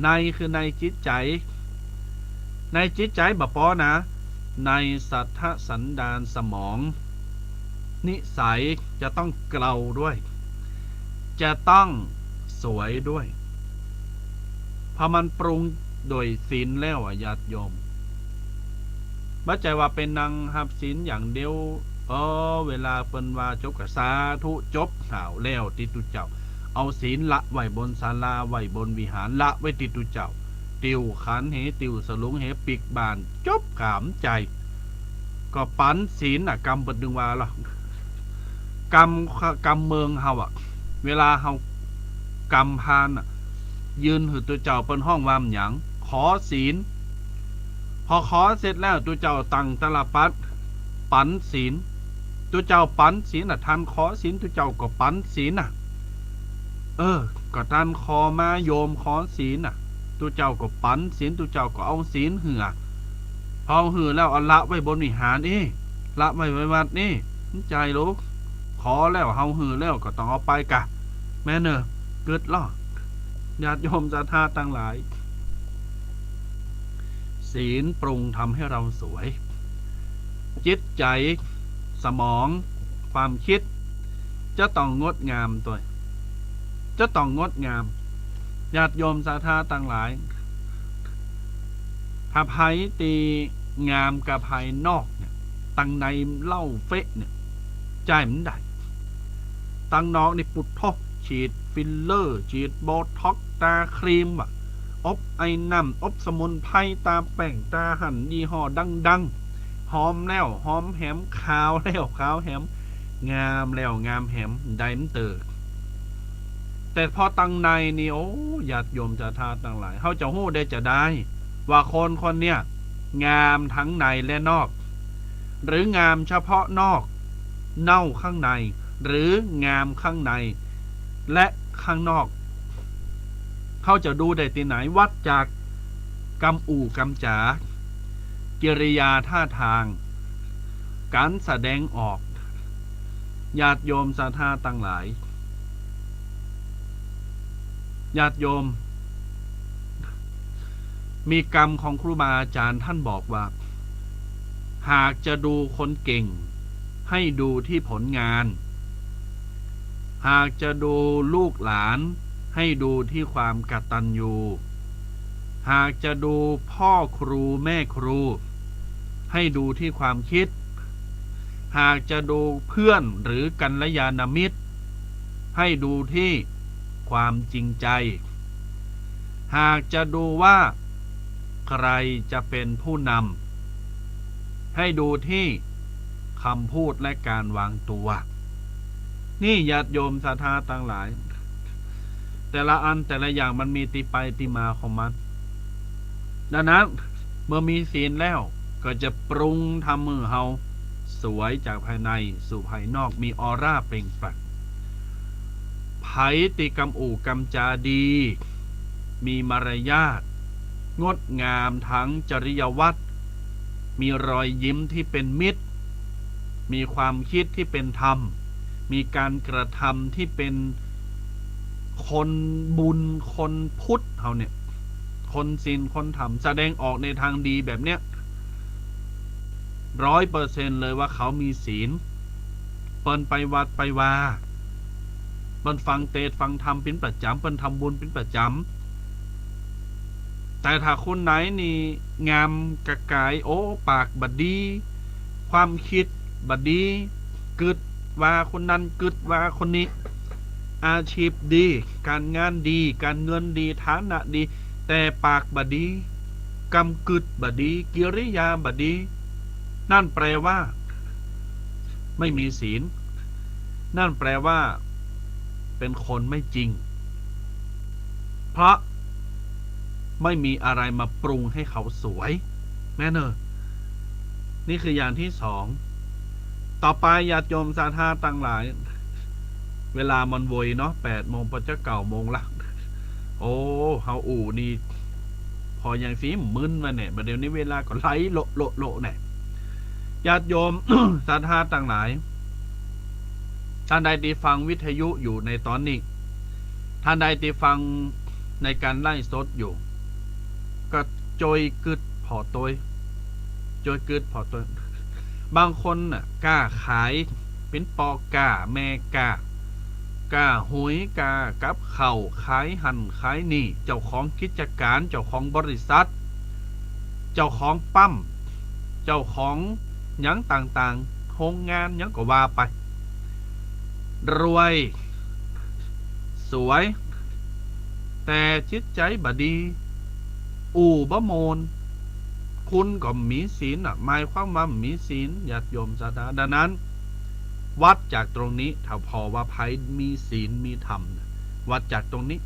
ในคือในจิตใจในจิตใจบะป้อนะในสัทธสันดานสมองนิสัยจะต้องเกลาด้วยจะต้องสวยด้วยพอมันปรุงโดยศีลแล้วญาติโยมบ่ใจว่าเป็นนางหับศีลอย่างเดียวเวลาเปิ้นว่าจบกับสาธุจบหาวแล้วติตุเจ้าเอาศีลละไว้บนศาลาไว้บนวิหารละไว้ติตุเจ้าติวขันเหติวสลุงเหปิกบานจบขามใจก็ปันศีลกรรมเปิ้นดึงว่าล่ะกรรมเมืองเฮาเวลาเฮากรรมพานยืนหือตัวเจ้าเปิ้นห้องวามหยังขอศีลพอขอเสร็จแล้วตัวเจ้าตั้งตลปัดปันศีลตัวเจ้าปันศีลท่านขอศีลตัวเจ้าก็ปันศีลก็ท่านขอมาโยมขอศีลตัวเจ้าก็ปันศีลตัวเจ้าก็เอาศีลเหือพอเหือแล้วเอาละไว้บนวิหารละไว้วัดนี่ใจลูกขอแล้วเฮาหือแล้วก็ต้องเอาไปกะแม่เนอะเกิดล่อญาติโยมศรัทธาต่างหลายศีลปรุงทำให้เราสวยจิตใจสมองความคิดจะต้องงดงามตัวจะต้องงดงามญาติโยมศรัทธาต่างหลายถ้าไผตีงามกับภายนอกเนี่ยตั้งในเล่าเฟะเนี่ยใจมันได้ตั้งนอกนี่ปุดทอกฉีดฟิลเลอร์ฉีดโบท็อกตาครีมอบไอ้น้ำอบสมุนไพรตาแป้งตาหั่นยี่ห้อดังหอมแล้วหอมแหมขาวแล้วขาวแหมงามแล้วงามแหมได้มันเตอแต่พอตั้งในนี่โอ้ญาติโยมจะทาตั้งหลายเขาจะหู้ได้จะได้ว่าคนเนี่ยงามทั้งในและนอกหรืองามเฉพาะนอกเน่าข้างในหรืองามข้างในและข้างนอกเขาจะดูได้ที่ไหนวัดจากกำอู่กำจ๋ากิริยาท่าทางการแสดงออกญาติโยมศรัทธาตั้งหลายญาติโยมมีกรรมของครูบาอาจารย์ท่านบอกว่าหากจะดูคนเก่งให้ดูที่ผลงานหากจะดูลูกหลานให้ดูที่ความกตัญญูหากจะดูพ่อครูแม่ครูให้ดูที่ความคิดหากจะดูเพื่อนหรือกัลยาณมิตรให้ดูที่ความจริงใจหากจะดูว่าใครจะเป็นผู้นำให้ดูที่คำพูดและการวางตัวนี่ญาติโยมศรัทธาต่างหลายแต่ละอันแต่ละอย่างมันมีติไปติมาของมันดังนั้นเมื่อมีศีลแล้วก็จะปรุงทำมือเฮาสวยจากภายในสู่ภายนอกมีออร่าเปล่งปลั่งภ ติกำอู่กำจาดี มีมารยาทงดงามทั้งจริยวัตรมีรอยยิ้มที่เป็นมิตรมีความคิดที่เป็นธรรมมีการกระทำที่เป็นคนบุญคนพุทธเขาเนี่ยคนศีลคนธรรมแสดงออกในทางดีแบบเนี้ย100%เลยว่าเขามีศีลเปิ้นไปวัดไปว่าเปิ้นฟังเทศน์ฟังธรรมเป็นประจำเปิ้นทำบุญเป็นประจำแต่ถ้าคนไหนนี่งามกะกายโอ้ปากบัดดีความคิดบัดดีกึดว่าคนนั้นกึดว่าคนนี้อาชีพดีการงานดีการเงินดีฐานะดีแต่ปากบัดดีกำกึดบัดดีกิริยาบัดดีนั่นแปลว่าไม่มีศีลนั่นแปลว่าเป็นคนไม่จริงเพราะไม่มีอะไรมาปรุงให้เขาสวยแม่เนอะนี่คืออย่างที่สองต่อไปญาติโยมศรัทธาตั้งหลายเวลามันโวยเนาะ8 โมงพอจะ9 โมงละโอ้เฮาอู่นี่พออย่างสีมึนมาเนี่ยประเดี๋ยวนี้เวลาก็ไหลโละเนี่ยญาติโยม ศรัทธาตั้งหลายท่านใดที่ฟังวิทยุอยู่ในตอนนี้ท่านใดที่ฟังในการไล่สดอยู่ก็จอยกึดพอตัวจอยกึดพอตัวบางคนน่ะกล้าขายเป็นปอกล้าแม่กล้าหุยกล้ากับเข่าขายหั่นขายนี่เจ้าของกิจการเจ้าของบริษัทเจ้าของปั๊มเจ้าของหยังต่างๆโรงงานหยังก็ว่าไปรวยสวยแต่จิตใจบดีอู่บะโมนคุณก็มีศีลหมายความว่ามีศีลญาติโยมศรัทธาดังนั้นวัดจากตรงนี้ถ้าพอว่าไผมีศีลมีธรรมวัดจากตรงนี้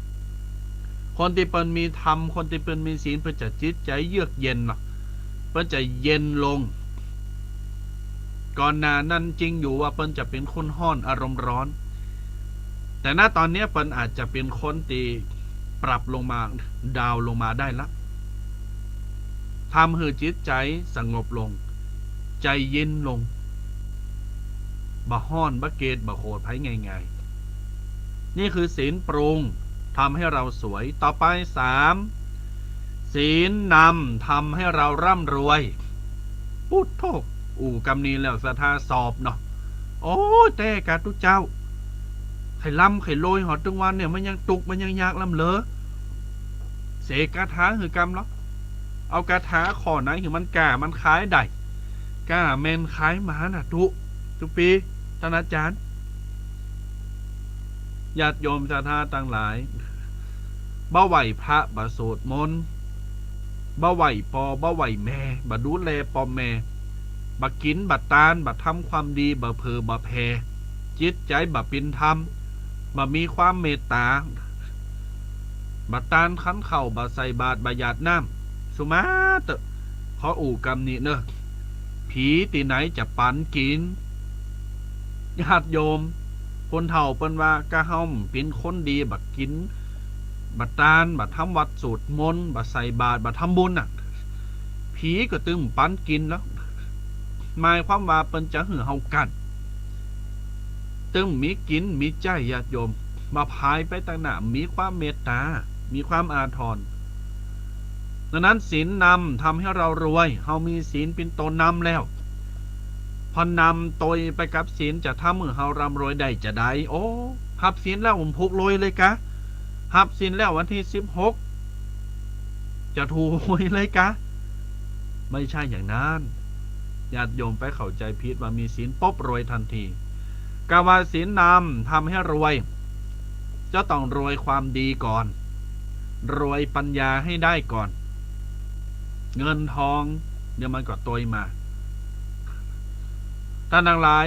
คนที่เป็นมีธรรมคนที่เป็นมีศีลเพื่อจะจิตใจเยือกเย็นเพื่อจะเย็นลงก่อนหน้านั้นจริงอยู่ว่าเปิ้นจะเป็นคนห้อนอารมณ์ร้อนแต่ณตอนนี้เปิ้นอาจจะเป็นคนที่ปรับลงมาดาวลงมาได้ละทำให้จิตใจสงบลงใจเย็นลงบ่ห้อนบ่เกตบ่โหดไผง่ายๆนี่คือศีลปรุงทำให้เราสวยต่อไป3ศีลนำทำให้เราร่ำรวยพุทโธอู่กำนี้แล้วศรัทธาสอบเนาะโอ้แต่กาตุเจ้าไข่ล้ำไข่โรยหอดตึงวันเนี่ยมันยังตุกมันยังยากล้ำเลอเสกกาถาคือกรรมแล้วเอากาถาขอไหนคือมันกล้ามันขายได้กล้าแมนขายหมาน่ะทุกปีท่านอาจารย์ญาติโยมศรัทธาตั้งหลายบ่ไหวพระบ่สวดมนต์บ่ไหวปอบ่ไหวแม่บ่ดูแลปอแม่บ่กินบ่ตานบ่ทำความดีบ่เพอบ่แพ่จิตใจบ่เป็นธรรมบ่มีความเมตตาบ่ตานขันเข่าบ่ใส่บาตรบ่หยาดน้ำสุมาเตขออู่กรรมนี้เนอะผีที่ไหนจะปันกินญาติโยมคนเฒ่าเปิ้นว่ากะเฮาเป็นคนดีบ่กินบ่ตานบ่ทำวัดสวดมนต์บ่ใส่บาตรบ่ทำบุญน่ะผีก็ตึมปันกินแล้วหมายความว่าเปิ้นจะหือเฮากันตึมมีกินมีใจญาติโยมมาพายไปต่างหน้ามีความเมตตามีความอาทรดังนั้นศีลนำทำให้เรารวยเฮามีศีลเป็นตัวนำแล้วพอนำตัวไปกับศีลจะทำให้เฮาร่ำรวยได้จะได้โอ้หับศีลแล้วผมพุกรวยเลยกะหับศีลแล้ววันที่16จะถูกหวยเลยกะไม่ใช่อย่างนั้นญาติโยมไปเข้าใจผิดว่ามีศีลป๊บรวยทันทีกาว่าศีลนำทำให้รวยจะต้องรวยความดีก่อนรวยปัญญาให้ได้ก่อนเงินทองเดี๋ยวมันก็ตวยมาท่านทั้งหลาย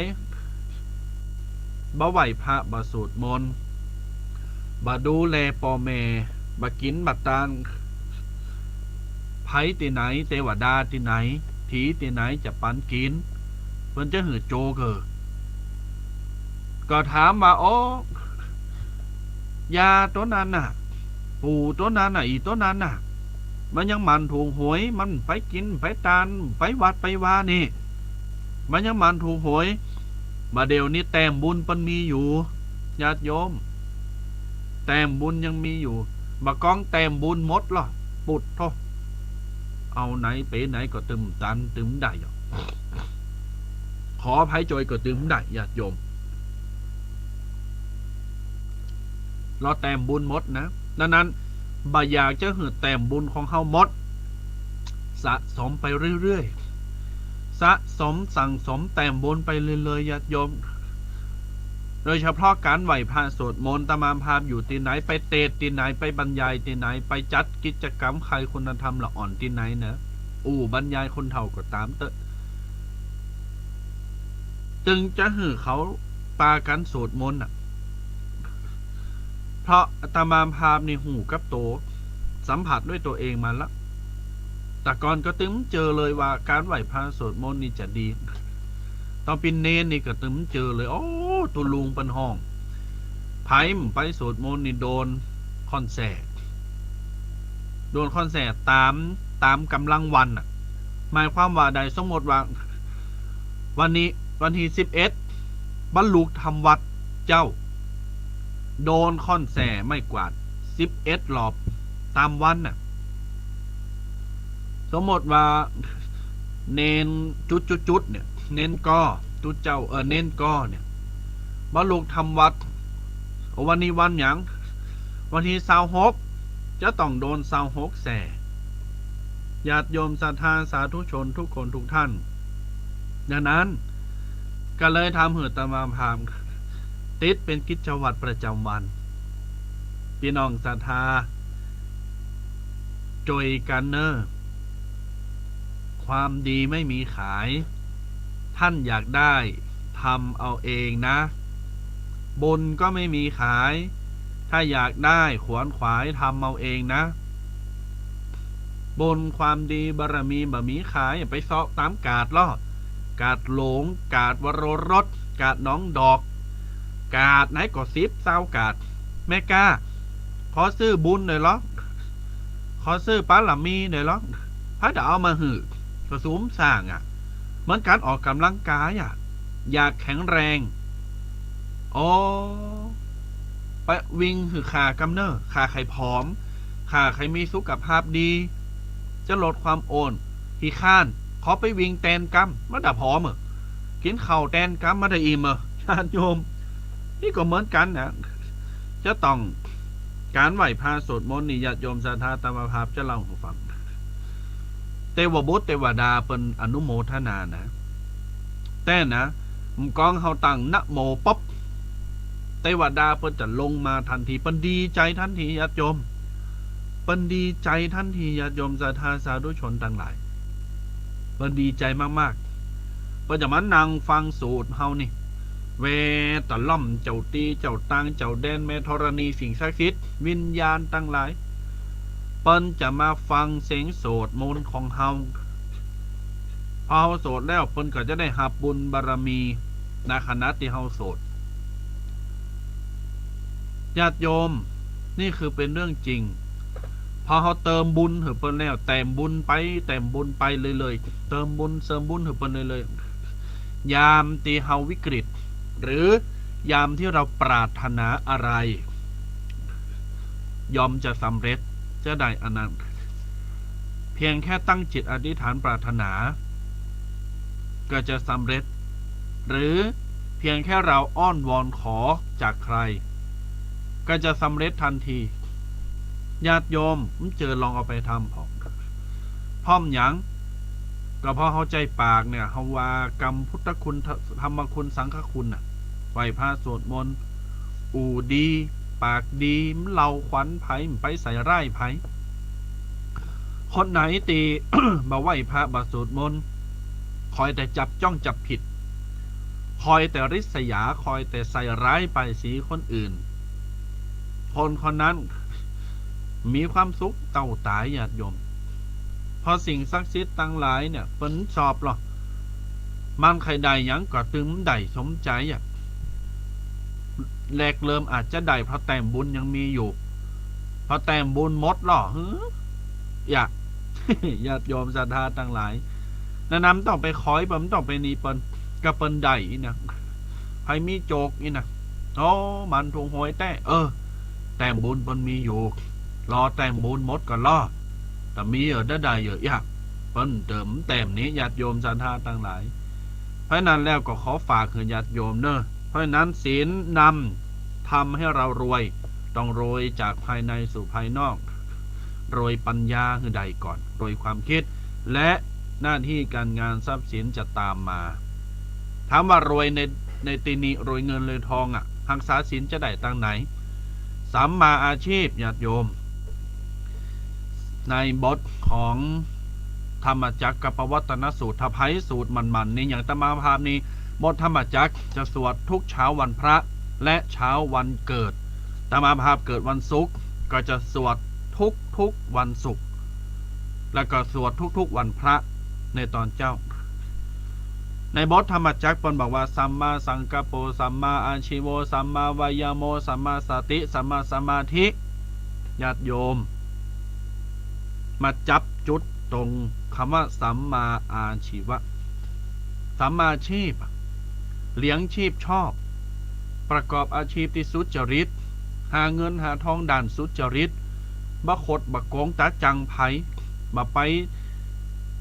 บ่ไหวพระบ่สวดมนต์บ่ดูแลพ่อแม่บ่กินบ่ตานไผที่ไหนเทวดาที่ไหนผีที่ไหนจะปันกินเพิ่นจะหือโจก็ถามว่าโอ้ ยาตัวนั้นน่ะปู่ตัวนั้นน่ะอีตัวนั้นน่ะมันยังมันถูกหวยมันไปกินไปทานไปวัดไปวานี่มันยังมันถูกหวยมาเดี๋ยวนี้แต้มบุญมันมีอยู่ญาติโยมแต้มบุญยังมีอยู่บะกองแต้มบุญหมดหรอปุดโทเอาไหนเป๋ไหนก็ตึมตันตึมได้ขออภัยจอยก็ตึมได้ญาติโยมเราแต้มบุญหมดนะดังนั้นบ่อยากจะหืดแต้มบุญของเฮาหมดสะสมไปเรื่อยๆสะสมสั่งสมแต้มบุญไปเรื่อยๆญาติโยมโดยเฉพาะการไหว้พระสวดมนต์ตามามภาพอยู่ที่ไหนไปเทศน์ที่ไหนไปบรรยายที่ไหนไปจัดกิจกรรมใครคุณธรรมละอ่อนที่ไหนนะบรรยายคนเฒ่าก็ตามเตอะจึงจะหือเขาปากันสวดมนต์เพราะตามามภาพในหูกับโตสัมผัสด้วยตัวเองมาละแต่ก่อนก็ตึงเจอเลยว่าการไหว้พระสวดมนต์นี่จะดีตอนเป็นเนนนี่ก็ตึงเจอเลยโอ้ตุลุงเป็นห้องไผ่ไปสวดมนต์นี่โดนคอนแสตตามกำลังวันหมายความว่าใดสมมติว่าวันนี้วันที่11บรรลุธรรมวัดเจ้าโดนค่อนแส่ไม่กวาด11รอบตามวันสมมติว่าเน้นจุดเนี่ยเน้นก็จุดเจ้าเน้นก็เนี่ยบรรลุธรรมวัดวันนี้วันหยังวันที่26จะต้องโดน26แส่ญาติโยมศรัทธาสาธุชนทุกคนทุกท่านดังนั้นก็เลยทำหืดตามพามติดเป็นกิจวัตรประจำวันพี่น้องศรัทธาจอยกันเนอร์ความดีไม่มีขายท่านอยากได้ทำเอาเองนะบุญก็ไม่มีขายถ้าอยากได้ขวนขวายทำเอาเองนะบุญความดีบารมีบะมีขายอย่าไปซอกตามกาดล่อกาดหลงกาดวโรรสกาดน้องดอกกาดไหนก็10 20กาดแม่กาขอซื้อบุญหน่อยหรอขอซื้อปลาละมีหน่อยหรอพระจะเอามาหือกระสุมสร้างเหมือนการออกกำลังกายอยากแข็งแรงไปวิ่งหือขากำเนิดขาไข่ผอมขาไข่มีสุขภาพดีจะลดความโอนขี้ข้านขอไปวิ่งแตนกำมาด่าพร้อมกินข้าวแตนกำมาได้อิ่มญาติโยมนี่ก็เหมือนกันนะจะต้องการไหว้พระสวดมนต์นี่ญาติโยมศรัทธาตามภาพจะเล่าให้ฟังเทวบุตรเทวดาเป็นอนุโมทนานะแต่นะมกองเฮาตั้งนะโมป๊อบเทวดาเพิ่นจะลงมาทันทีเพิ่นดีใจทันทีญาติโยมเพิ่นดีใจทันทีญาติโยมศรัทธาสาธุชนทั้งหลายเพิ่นดีใจมากๆเพิ่นจะมานั่งฟังสูตรเฮานี่เวตะล่อมเจ้าตีเจ้าตังเจ้าแดนแม่ธรณีสิ่งศักดิ์สิทธิ์วิญญาณทั้งหลายเปิ้นจะมาฟังเสียงโสดมนต์ของเฮาพอเฮาโสดแล้วเปิ้นก็จะได้หับบุญบารมีในขณะที่เฮาโสดญาติโยมนี่คือเป็นเรื่องจริงพอเฮาเติมบุญให้เปิ้นแล้วแต่มบุญไปเลยเติมบุญเสริมบุญให้เปิ้นเลยยามที่เฮาวิกฤตหรือยามที่เราปรารถนาอะไรยอมจะสำเร็จจะได้อนันต์เพียงแค่ตั้งจิตอธิษฐานปรารถนาก็จะสำเร็จหรือเพียงแค่เราอ้อนวอนขอจากใครก็จะสำเร็จทันทีญาติโยมเจอลองเอาไปทำพร้อมหยังก็เพราะเขาใจปากเนี่ยเขาว่ากรรมพุทธคุณธรรมคุณสังฆคุณไหว้พระสวดมนต์ดีปากดีเล่าขวัญไผ่ไปใส่ไร่ไผ่คนไหนตี มาไหว้พระบาสวดมนต์คอยแต่จับจ้องจับผิดคอยแต่ริษยาคอยแต่ใส่ร้ายไปสีคนอื่นคนนั้นมีความสุขเต่าตายญาติโยมพอสิ่งศักดิ์สิทธิ์ตั้งหลายเนี่ยเปิ้นชอบหรอมันใครใดยังก็ตึงใดสมใจ แรกเริ่มอาจจะได้เพราะแต้มบุญยังมีอยู่เพราะแต้มบุญหมดหรออย่า ญาติโยมศรัทธาทั้งหลายแนะนำต้องไปคอยผมต้องไปนี่เปิ้นกระเปิ้นใดนะใครมีโจกนี่นะโอ้มันทงหวยแต่แต้มบุญเปิ้นมีอยู่รอแต้มบุญหมดก่อนรอแต่มีได้เยอะอย่าเปิ้นเติมแต้มนี้ญาติโยมศรัทธาทั้งหลายเพราะนั้นแล้วก็ขอฝากคือญาติโยมเนอะเพราะนั้นศีลนำทำให้เรารวยต้องรวยจากภายในสู่ภายนอกรวยปัญญาคือใดก่อนรวยความคิดและหน้าที่การงานทรัพย์สินจะตามมาถามว่ารวยในตีนี้รวยเงินเลยทองรักษาศีลจะได้ตั้งไหนสัมมาอาชีพญาติโยมในบทของธรรมจักรกับปวัตนสูตรทภัยสูตรมันนี่อย่างตมาภาพนี้บทธรรมจักรจะสวดทุกเช้าวันพระและเช้าวันเกิดตมาภาพเกิดวันศุกร์ก็จะสวดทุกวันศุกร์แล้วก็สวดทุกวันพระในตอนเจ้าในบทธรรมจักรปนบอกว่าสัมมาสังกัปโปสัมมาอาชีโวสัมมาวายโมสัมมาสติสัมมาสมาธิญาติโยมมาจับจุดตรงคำว่าสัมมาอาชีวะสัมมาอาชีพเลี้ยงชีพชอบประกอบอาชีพที่สุจริตหาเงินหาทองด่านสุจริตบ่ขดบ่โกงตาจังไผบ่ไป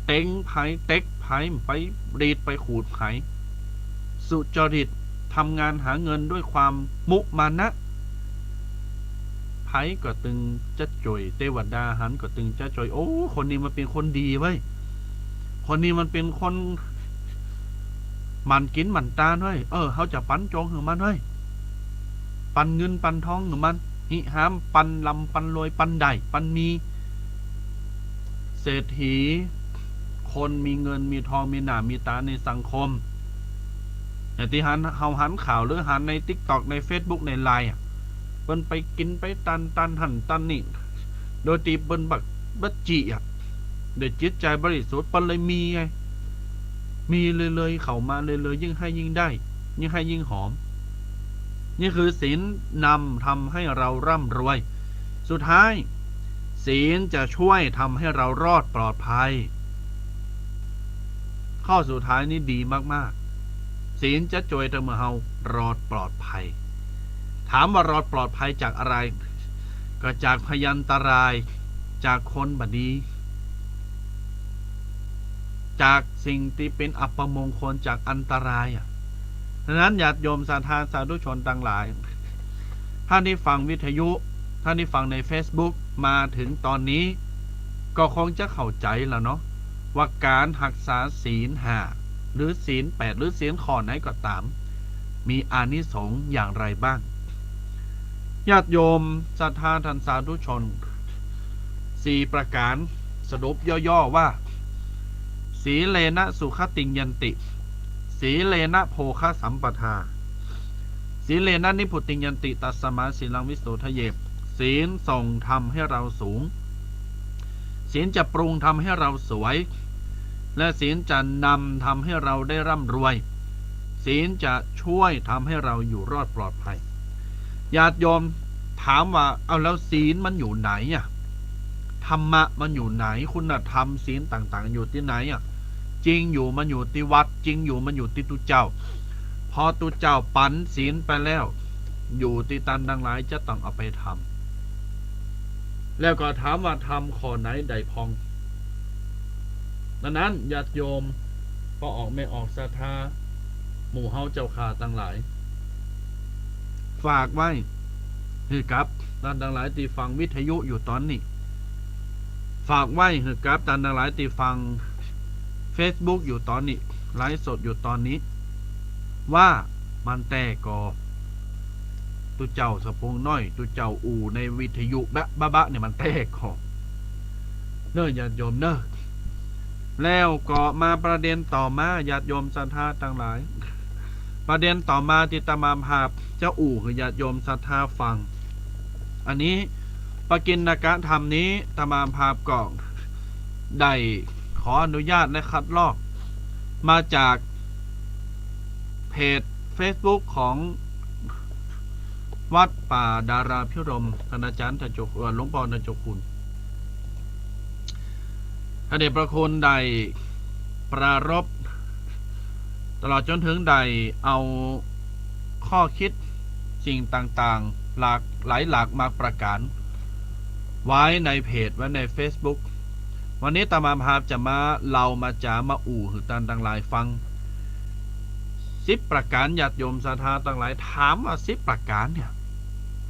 เต็งไผเต็กไผไปรีดไปขูดไผสุจริตทำงานหาเงินด้วยความมุมานะไผก็ตึงจะจ่อยเทวดาหันก็ตึงจะจ่อยโอ้คนนี้มันเป็นคนดีเว้ยคนนี้มันเป็นคนมันกินมันตาเว้ยเขาจะปันจงของมันเว้ยปันเงินปันทองของมันหิหามปันลำปันรวยปันใดปันมีเศรษฐีคนมีเงินมีทองมีหน้ามีตาในสังคมอย่างที่หันข่าวหรือหันใน TikTok ใน Facebook ในไลน์เปิ้นไปกินไปตันหันตันนี่โดยตีเปิ้นบักบัดจิโดยจิตใจบริสุทธิ์เปิ้นเลยมีไงมีเลยเข้ามาเลยยิ่งให้ยิ่งได้ยิ่งให้ยิ่งหอมนี่คือศีลนำทำให้เราร่ำรวยสุดท้ายศีลจะช่วยทำให้เรารอดปลอดภัยข้อสุดท้ายนี้ดีมากๆศีลจะช่วยทำให้เรารอดปลอดภัยถามว่ารอดปลอดภัยจากอะไรก็จากพยันตรายจากคนบดีจากสิ่งที่เป็นอัปมงคลจากอันตรายดังนั้นญาติโยมศรัทธาสาธุชนต่างหลายท่านที่ฟังวิทยุท่านที่ฟังใน Facebook มาถึงตอนนี้ก็คงจะเข้าใจแล้วเนาะว่าการรักษาศีล5หรือศีล8หรือศีลข้อไหนก็ตามมีอานิสงส์อย่างไรบ้างญาติโยมศรัทธาท่านสาธุชน4ประการสรุปย่อๆว่าสีเลนะสุขติงยันติสีเลนะโภคสัมปทาสีเลนะนิพุติงยันติตัสสมาสีลังวิโสทะเยศีลส่งทำให้เราสูงศีลจะปรุงทำให้เราสวยและศีลจะนำทำให้เราได้ร่ำรวยศีลจะช่วยทำให้เราอยู่รอดปลอดภัยญาติโยมถามว่าเอาแล้วศีลมันอยู่ไหนธรรมะมันอยู่ไหนคุณธรรมศีลต่างๆอยู่ที่ไหนจริงอยู่มันอยู่ที่วัดจริงอยู่มันอยู่ที่ตุเจ้าพอตุเจ้าปันศีลไปแล้วอยู่ที่ตันทั้งหลายจะต้องเอาไปทำแล้วก็ถามว่าทำข้อไหนใดพองดังนั้นญาติโยมพอออกไม่ออกศรัทธาหมู่เฮาเจ้าข่าทั้งหลายฝากไว้คือกับท่านทั้งหลายที่ฟังวิทยุอยู่ตอนนี้ฝากไว้คือกับท่านทั้งหลายที่ฟัง Facebook อยู่ตอนนี้ไลฟ์สดอยู่ตอนนี้ว่ามันแต่ก่อตุเจ้าสะพงน้อยตุเจ้าอู่ในวิทยุบะเนี่ยมันแต่ก่อเน้อญาติโยมเน้อแล้วก็มาประเด็นต่อมาญาติโยมศรัทธาทั้งหลายประเด็นต่อมาที่ตมาภาพเจ้าอู่คือญาติโยมศรัทธาฟังอันนี้ปกิณกะธรรมนี้ตมาภาพก็ได้ขออนุญาตและคัดลอกมาจากเพจ Facebook ของ วัดป่าดาราพิรมท่านอาจารย์ทจกหลวงพ่อทจกคุณพระเดชพระคุณได้ปรารภตลอดจนถึงได้เอาข้อคิดสิ่งต่างๆหลายมาประการไว้ในเพจไว้ใน Facebook วันนี้ตามาพาจะมาเรามาจามาอู่หือตันต่างหลายฟัง10 ประการญาติโยมศรัทธาต่างหลายถามว่า10 ประการเนี่ย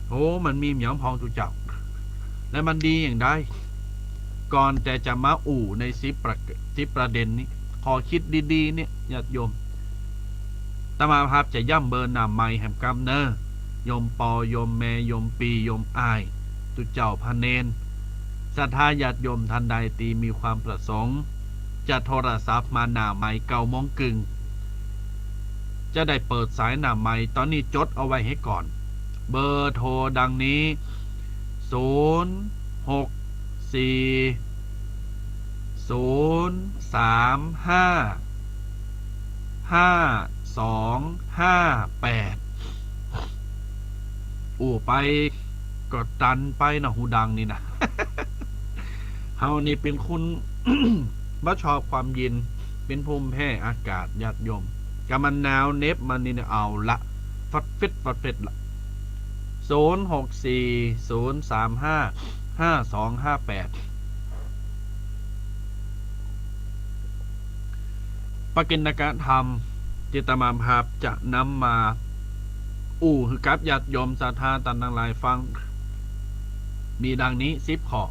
โอ้มันมีเหมียวพองตุเจ้าและมันดีอย่างใดก่อนแต่จะมาอู่ใน10 ประเด็นนี้ขอคิดดีๆเนี่ยญาติโยมตามาพาจะย่ำเบอร์นามไม้แห่งกำเนอโยมปอโยมแม่โยมปีโยมอายตุเจ้าพระเนนศรัทธาญาติโยมทันใดตีมีความประสงค์จะโทรศัพท์มาหน้าไม้9 โมงครึ่งจะได้เปิดสายหน้าไม้ตอนนี้จดเอาไว้ให้ก่อนเบอร์โทรดังนี้064 035 5258ไปกดตันไปนะหูดังนี่นะ เฮานี่เป็นคุณ บ่ชอบความเย็นเป็นภูมิแพ้อากาศญาติโยมกำมันหนาวเน็บมันนี่เอาละฟัดเฟ็ดละ064 035 5258ปกิณกะธรรมจิตมาภาพจะนำมาอู่คือกับญาติโยมศรัทธาตันทั้งหลายฟังมีดังนี้10 ข้อ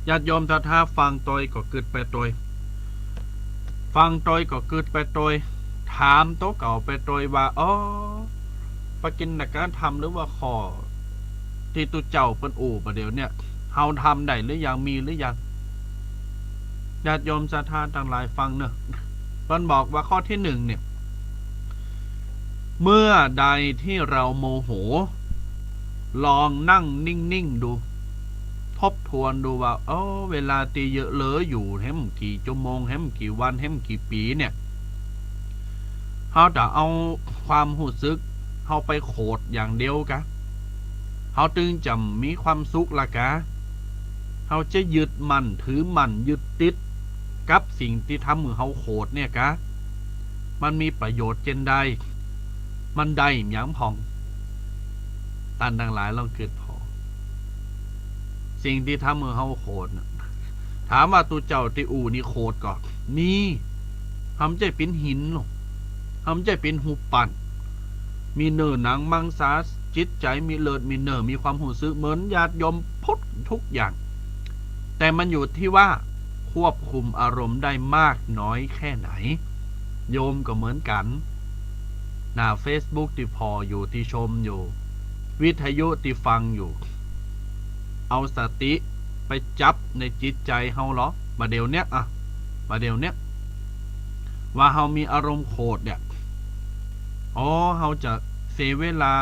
ญาติโยมศรัทธาฟังโดยก็เกิดไปโดยฟังโดยก็เกิดไปโดยถามโต๊ะเก่าไปโดยว่าปกิณกะธรรมหรือว่าข้อที่ตุเจ้าเปิ้นอู่ประเดี๋ยวเนี่ยเฮาทำได้หรือยังมีหรือยังญาติโยมศรัทธาทั้งหลายฟังเนอะเปิ้นบอกว่าข้อที่1เนี่ยเมื่อใดที่เราโมโหลองนั่งนิ่งๆดูทบทวนดูว่าเวลาตีเยอะเลยอยู่แฮมกี่ชั่วโมงแฮมกี่วันแฮมกี่ปีเนี่ยเฮาจะเอาความรู้สึกเฮาไปโขดอย่างเดียวกะเฮาจึงจะมีความสุขละกะเฮาจะยึดมั่นถือมั่นยึดติดกับสิ่งที่ทำมือเฮาโขดเนี่ยกะมันมีประโยชน์เจนใดมันได้หยังพองตันทั้งหลายลองเกิดพอสิ่งที่ทำมือเฮาโขดถามว่าตัวเจ้าที่อู่นี่โขดก่อนนี่ทำใจเป็นหินหรอทำใจเป็นหูปั่นมีเนื้อหนังมังสาจิตใจมีเลิศมีเนื้อมีความหูซึกเหมือนญาติโยมพุทธทุกอย่างแต่มันอยู่ที่ว่าควบคุมอารมณ์ได้มากน้อยแค่ไหนโยมก็เหมือนกันหน้า Facebook ที่พออยู่ที่ชมอยู่วิทยุที่ฟังอยู่เอาสติไปจับในจิตใจเฮาเหรอมาเดี๋ยวเนี้ยว่าเฮามีอารมณ์โกรธเนี่ยเฮาจะเสียเวลา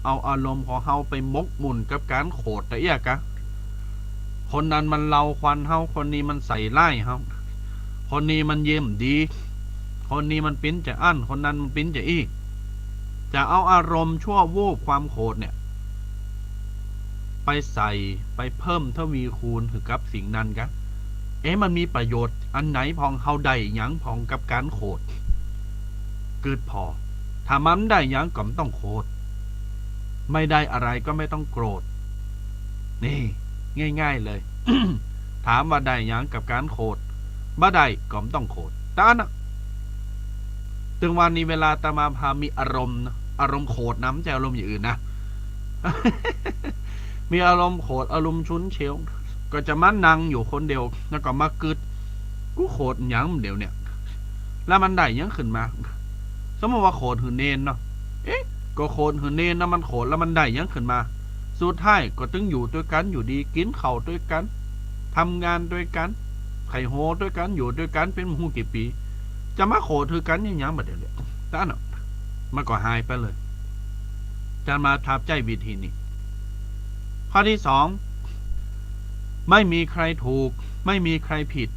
เอาอารมณ์ของเฮาไปมกมุ่นกับการโกรธแต่เอียกะคนนั้นมันเล่าควันเฮาคนนี้มันใส่ไล่เฮาคนนี้มันเยี่ยมดีคนนี้มันปิ้นจะอั้นคนนั้นมันปิ้นจะอี้จะเอาอารมณ์ชั่ววูบความโกรธเนี่ยไปใส่ไปเพิ่มทวีคูณคือกับสิ่งนั้นกะมันมีประโยชน์อันไหนพองเฮาได้หยังพองกับการโกรธเกิดพอถ้ามันได้หยังก็ต้องโกรธไม่ได้อะไรก็ไม่ต้องโกรธนี่ง่ายๆเลย ถามว่าได้หยังกับการโกรธบ่ได้ก็ต้องโกรธตานะถึงวันนี้เวลาตามาพามีอารมณ์โกรธน้ำใจอารมณ์อย่างอื่นนะ มีอารมณ์โกรธอารมณ์ชุนเฉียวก็จะมานั่งอยู่คนเดียวแล้วก็มากึดกูโกรธหยังเดี๋ยวเนี่ยแล้วมันได้ยังขึ้นมาสมมติว่าโกรธหือเนนเนาะก็โกรธหือเนนนะมันโกรธแล้วมันได้ยังขึ้นมาสุดท้ายก็ต้องอยู่ด้วยกันอยู่ดีกินข้าวด้วยกันทำงานด้วยกันไข่โหด้วยกันอยู่ด้วยกันเป็นหูกี่ปีจะมาโกรธคือกันยังยังแบบเดียวเนี่ยตั้งมันก็หายไปเลยจะมาทับใจวิธีนี้ข้อที่2ไม่มีใครถูกไม่มีใครผิด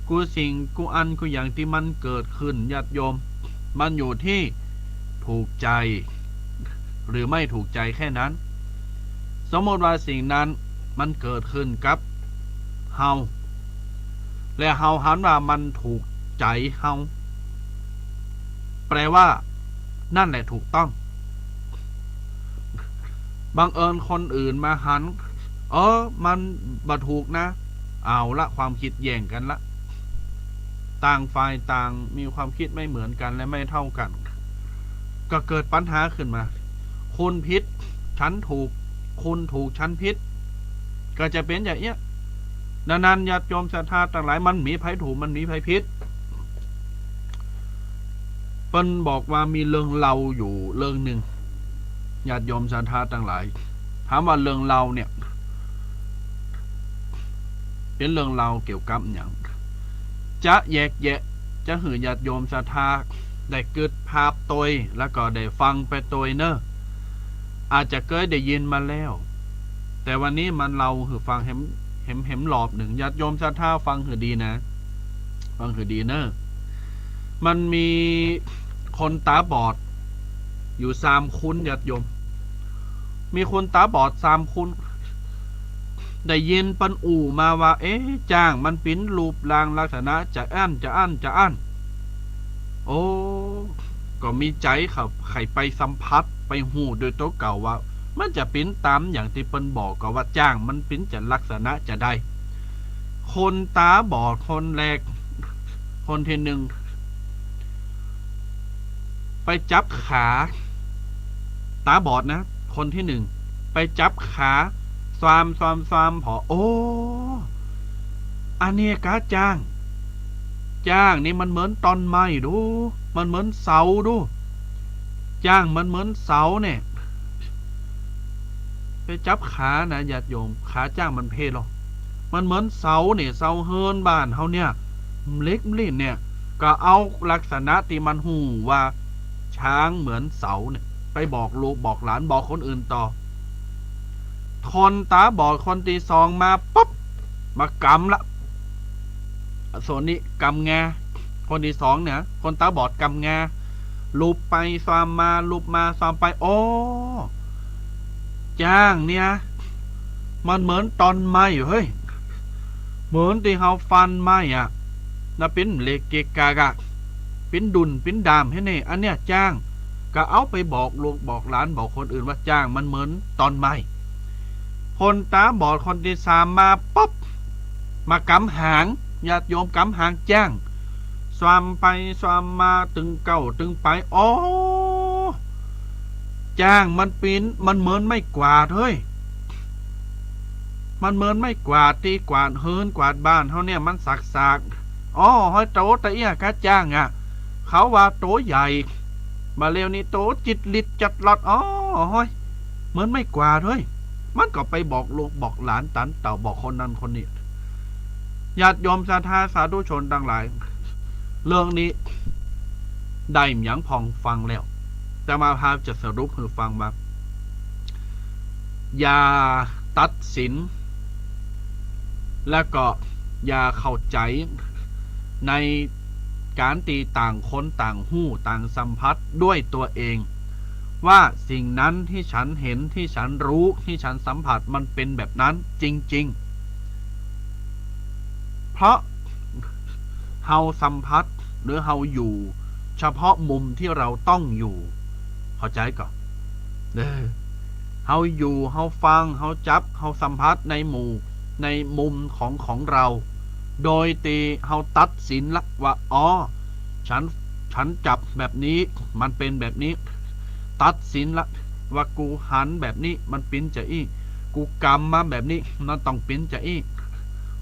กูสิ่งกูอันกูอย่างที่มันเกิดขึ้นญาติโยมมันอยู่ที่ถูกใจ หรือไม่ถูกใจแค่นั้น สมมติว่าสิ่งนั้นมันเกิดขึ้นกับเฮาและเฮาหันว่ามันถูกใจเฮาแปลว่านั่นแหละถูกต้องบังเอิญคนอื่นมาหันมันบ่ถูกนะเอาละความคิดแย่งกันละต่างฝ่ายต่างมีความคิดไม่เหมือนกันและไม่เท่ากันก็เกิดปัญหาขึ้นมาคุณผิดฉันถูกคุณถูกฉันผิดก็จะเป็นอย่างเนี้ยนานๆญาติโยมศรัทธาต่างหลายมันมีไผถูกมันมีไผผิดเปิ้นบอกว่ามีเรื่องเล่าอยู่เรื่องหนึ่งญาติโยมศรัทธาต่างหลายถามว่าเรื่องเล่าเนี่ยเป็นเรื่องเล่าเกี่ยวกับอย่างจะแยกแยะจะหือญาติโยมศรัทธาได้เกิดภาพตัวแล้วก็ได้ฟังไปตัวเนอะอาจจะเคยได้ยินมาแล้วแต่วันนี้มันเราหือฟังเห็มหลอบหนึ่งญาติโยมศรัทธาฟังหือดีนะฟังหือดีเนอะมันมีคนตาบอดอยู่3 คนญาติโยมมีคนตาบอด3 คนได้ยินปันอู่มาว่าจ้างมันปิ้นรูปรางลักษณะจะอั้นโอ้ก็มีใจครับไข่ไปสัมผัสไปหูโดยตัวเก่าว่ามันจะปิ้นตามอย่างที่เปิ้นบอกก็ว่าจ้างมันปิ้นจะลักษณะจะได้คนตาบอดคนแรกคนที่ 1ไปจับขาตาบอดนะคนที่ 1ไปจับขาความพอโอ้อันนี้กะจ้างนี่มันเหมือนตอนไม้ดูมันเหมือนเสาดูจ้างมันเหมือนเสาเนี่ยไปจับขานะญาติโยมขาจ้างมันเพศหรอมันเหมือนเสาเนี่ยเสาเฮินบ้านเฮาเนี่ยเล็กลิ้นเนี่ยก็เอาลักษณะที่มันหูว่าช้างเหมือนเสาเนี่ยไปบอกลูกบอกหลานบอกคนอื่นต่อคนตาบอดคนที่ 2มาปุ๊บมากำละส่วนนี้กำงาคนที่ 2เนี่ยคนตาบอดกำงาลูบไปซ้อมมาลูบมาซ้อมไปโอ้จ้างเนี่ยมันเหมือนตอนไม้เฮ้ยเหมือนที่เฮาฟันไม้อ่ะน่ะเป็นเหล็กเกะกะเป็นดุนเป็นดามให้นี่อันเนี้ยจ้างก็เอาไปบอกลูกบอกหลานบอกคนอื่นว่าจ้างมันเหมือนตอนไม้คนตาบอดคนที่ 3มาปุ๊บมากำหางญาติโยมกำหางจ้างสวามไปสวามมาตึงเก้าตึงไปอ๋อจ้างมันปีนมันเหมือนไม่กวาดเฮ้ยมันเหมือนไม่กวาดตีกวาดเฮินกวาดบ้านเขาเนี่ยมันสักอ๋อห้อยโตแต่เอี้ยกะจ้างอ่ะเขาว่าโตใหญ่มาเร็วนี้โตจิตลิดจัดหลอดอ๋อห้อยเหมือนไม่กวาดเฮ้ยมันก็ไปบอกลูกบอกหลานตันเต่าบอกคนนั้นคนนี้ญาติโยมศรัทธาสาธุชนทั้งหลายเรื่องนี้ได้หยังพองฟังแล้วแต่มาพาจะสรุปให้ฟังว่าอย่าตัดสินและก็อย่าเข้าใจในการตีต่างคนต่างหู้ต่างสัมผัสด้วยตัวเองว่าสิ่งนั้นที่ฉันเห็นที่ฉันรู้ที่ฉันสัมผัสมันเป็นแบบนั้นจริงๆเพราะเฮาสัมผัสหรือเฮาอยู่เฉพาะมุมที่เราต้องอยู่เข้าใจก่อนเฮาอยู่เฮาฟังเฮาจับเฮาสัมผัสในมุมของเราโดยตีเฮาตัดสินละว่าอ๋อฉันจับแบบนี้มันเป็นแบบนี้ตัดสินละว่ากูหันแบบนี้มันปิ้นจะอี้กูกำมาแบบนี้มันต้องปิ้นจะอี้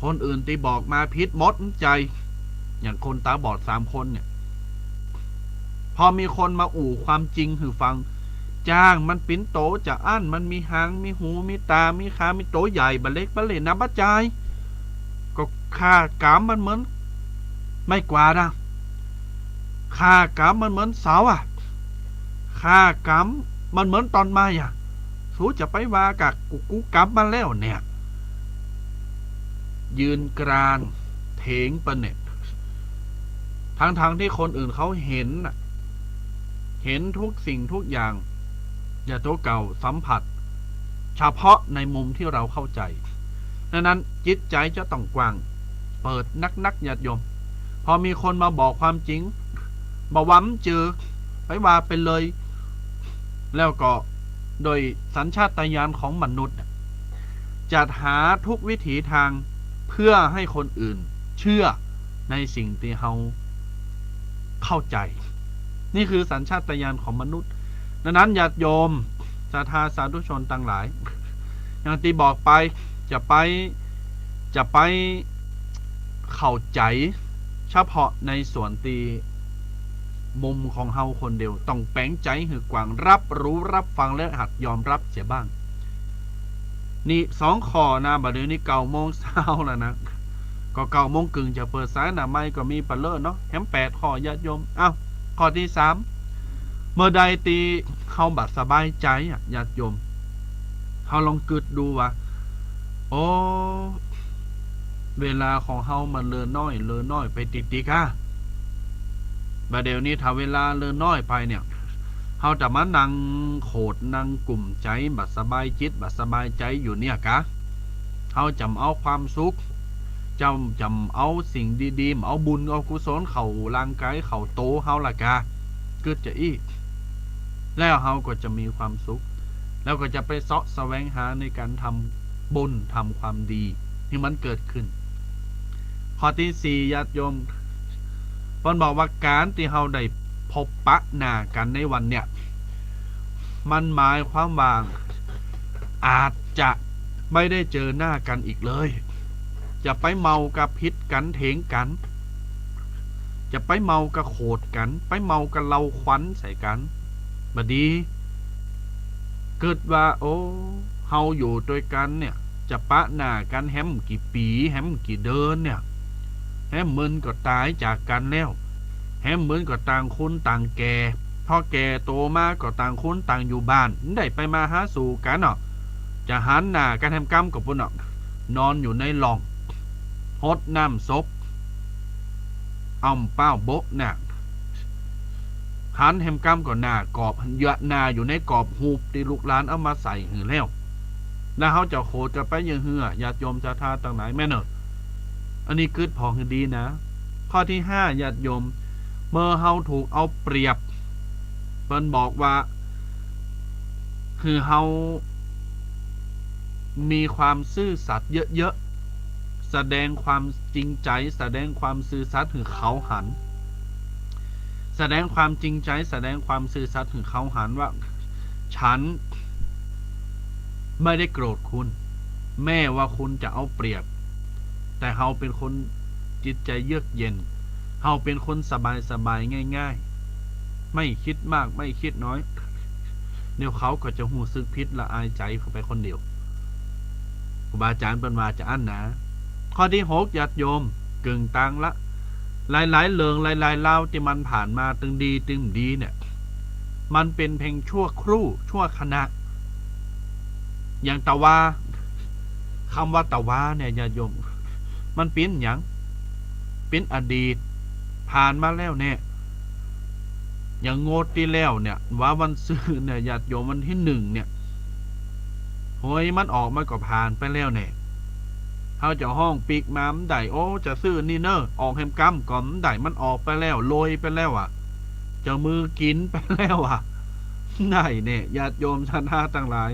คนอื่นที่บอกมาพิษมดใจอย่างคนตาบอด3 คนเนี่ยพอมีคนมาอู่ความจริงคือฟังจ้างมันปิ้นโตจะอั้นมันมีหางมีหูมีตามีขามีโตใหญ่บะเล็กบะเล่นะบะจายก็ค่ากามมันเหมือนไม่กว่านะค่ากามมันเหมือนเสาอ่ะค่ากำมันเหมือนตอนมาอ่ะสู้จะไปว่ากับกูกำมาแล้วเนี่ยยืนกรานเถงปะเนี่ยทั้งที่คนอื่นเขาเห็นทุกสิ่งทุกอย่าง อย่าตัวเก่าสัมผัสเฉพาะในมุมที่เราเข้าใจดังนั้นจิตใจจะต้องกว้างเปิดนักญาติโยมพอมีคนมาบอกความจริงบอกว่าเจอไปว่าไปเลยแล้วก็โดยสัญชาตญาณของมนุษย์จัดหาทุกวิถีทางเพื่อให้คนอื่นเชื่อในสิ่งที่เราเข้าใจนี่คือสัญชาตญาณของมนุษย์ดังนั้นญาติโยมศรัทธาสาธุชนต่างหลายอย่างที่บอกไปจะไปเข้าใจเฉพาะในส่วนที่มุมของเฮาคนเดียวต้องแปลงใจหือกว่างรับรู้รับฟังและหัดยอมรับเสียบ้างนี่2ข้อนะบัดเดี๋ยวนี้9 โมงเช้าแล้วนะก็9 โมงครึ่งจะเปิดสายหน้าไม้ก็มีปะเลอะเนาะแถม8 ข้อญาติโยมข้อที่3เมื่อใดตีเฮาบัดสบายใจญาติโยมเฮาลองกึดดูว่าโอ้เวลาของเฮามันเลอน้อยไปติค่ะบัดเดี๋ยวนี้ถ้าเวลาเลอน้อยไปเนี่ยเฮาจะมานั่งโขดนั่งกลุ่มใจบัดสบายจิตบัดสบายใจอยู่เนี่ยกะเฮาจำเอาความสุขจำเอาสิ่งดีๆเอาบุญเอากุศลเข้าร่างกายเข้าโตเฮาล่ะกะเกิดจะอีกแล้วเฮาก็จะมีความสุขแล้วก็จะไปเสาะแสวงหาในการทำบุญทำความดีที่มันเกิดขึ้นข้อที่4ญาติโยมเพิ่นบอกว่าการที่เฮาได้พบปะหน้ากันในวันเนี่ยมันหมายความว่าอาจจะไม่ได้เจอหน้ากันอีกเลยจะไปเมากับพิษกันเถงกันจะไปเมากับโขดกันไปเมากับเราควันใส่กันบัดนี้เกิดว่าโอ้เฮาอยู่ด้วยกันเนี่ยจะปะหน้ากันแฮมกี่ปีแฮมกี่เดินเนี่ยแฮมมึนก็ตายจากกันแล้วแฮมมึนก็ต่างคนต่างแก่พอแก่โตมาก็ต่างคนต่างอยู่บ้านได้ไปมาหาสู่กันเนาะจะหันหน้ากันแฮมกำกับพุ่นเนาะนอนอยู่ในหล่องฮดน้ำซบอ่อมเป้าโบกน่ะหันแฮมกำก็หน้ากอบเยอะหน้าอยู่ในกอบหูบที่ลูกหลานเอามาใส่หือแล้วเขาจะโคดกันไปยังเหือญาติโยมศรัทธาต่างหลายแม่เนอะอันนี้กึดพอคือดีนะข้อที่5ญาติโยมเมื่อเฮาถูกเอาเปรียบเพิ่นบอกว่าคือเฮามีความซื่อสัตย์เยอะๆแสดงความจริงใจแสดงความซื่อสัตย์ถึงเขาหันแสดงความจริงใจแสดงความซื่อสัตย์ถึงเขาหันว่าฉันไม่ได้โกรธคุณแม้ว่าคุณจะเอาเปรียบแต่เฮาเป็นคนจิตใจเยือกเย็นเฮาเป็นคนสบายง่ายๆไม่คิดมากไม่คิดน้อยเดี๋ยวเขาก็จะหูซึกพิษละอายใจเข้าไปคนเดียวครูบาอาจารย์เปิ้นว่าจะอั้นนะข้อที่6ญาติโยมกึ่งตังละหลายๆเรื่องหลายๆเล่าที่มันผ่านมาตึงดีเนี่ยมันเป็นเพียงชั่วครู่ชั่วขณะอย่างตะวาคำว่าตะวาเนี่ยญาติโยมมันเป็นหยังเป็นอดีตผ่านมาแล้วเนี่ยอย่างโงดที่แล้วเนี่ยว่าวันซื้อเนี่ยญาติโยมวันที่1เนี่ยโหยมันออกมาก็ผ่านไปแล้วเนี่ยเขาจะห้องปีกม้ามได้โอ้จะซื้อนี่เนอะออกแฮมกัมก่อนได้มันออกไปแล้วโรยไปแล้วจะมือกินไปแล้วได้เนี่ยญาติโยมศรัทธาต่างหลาย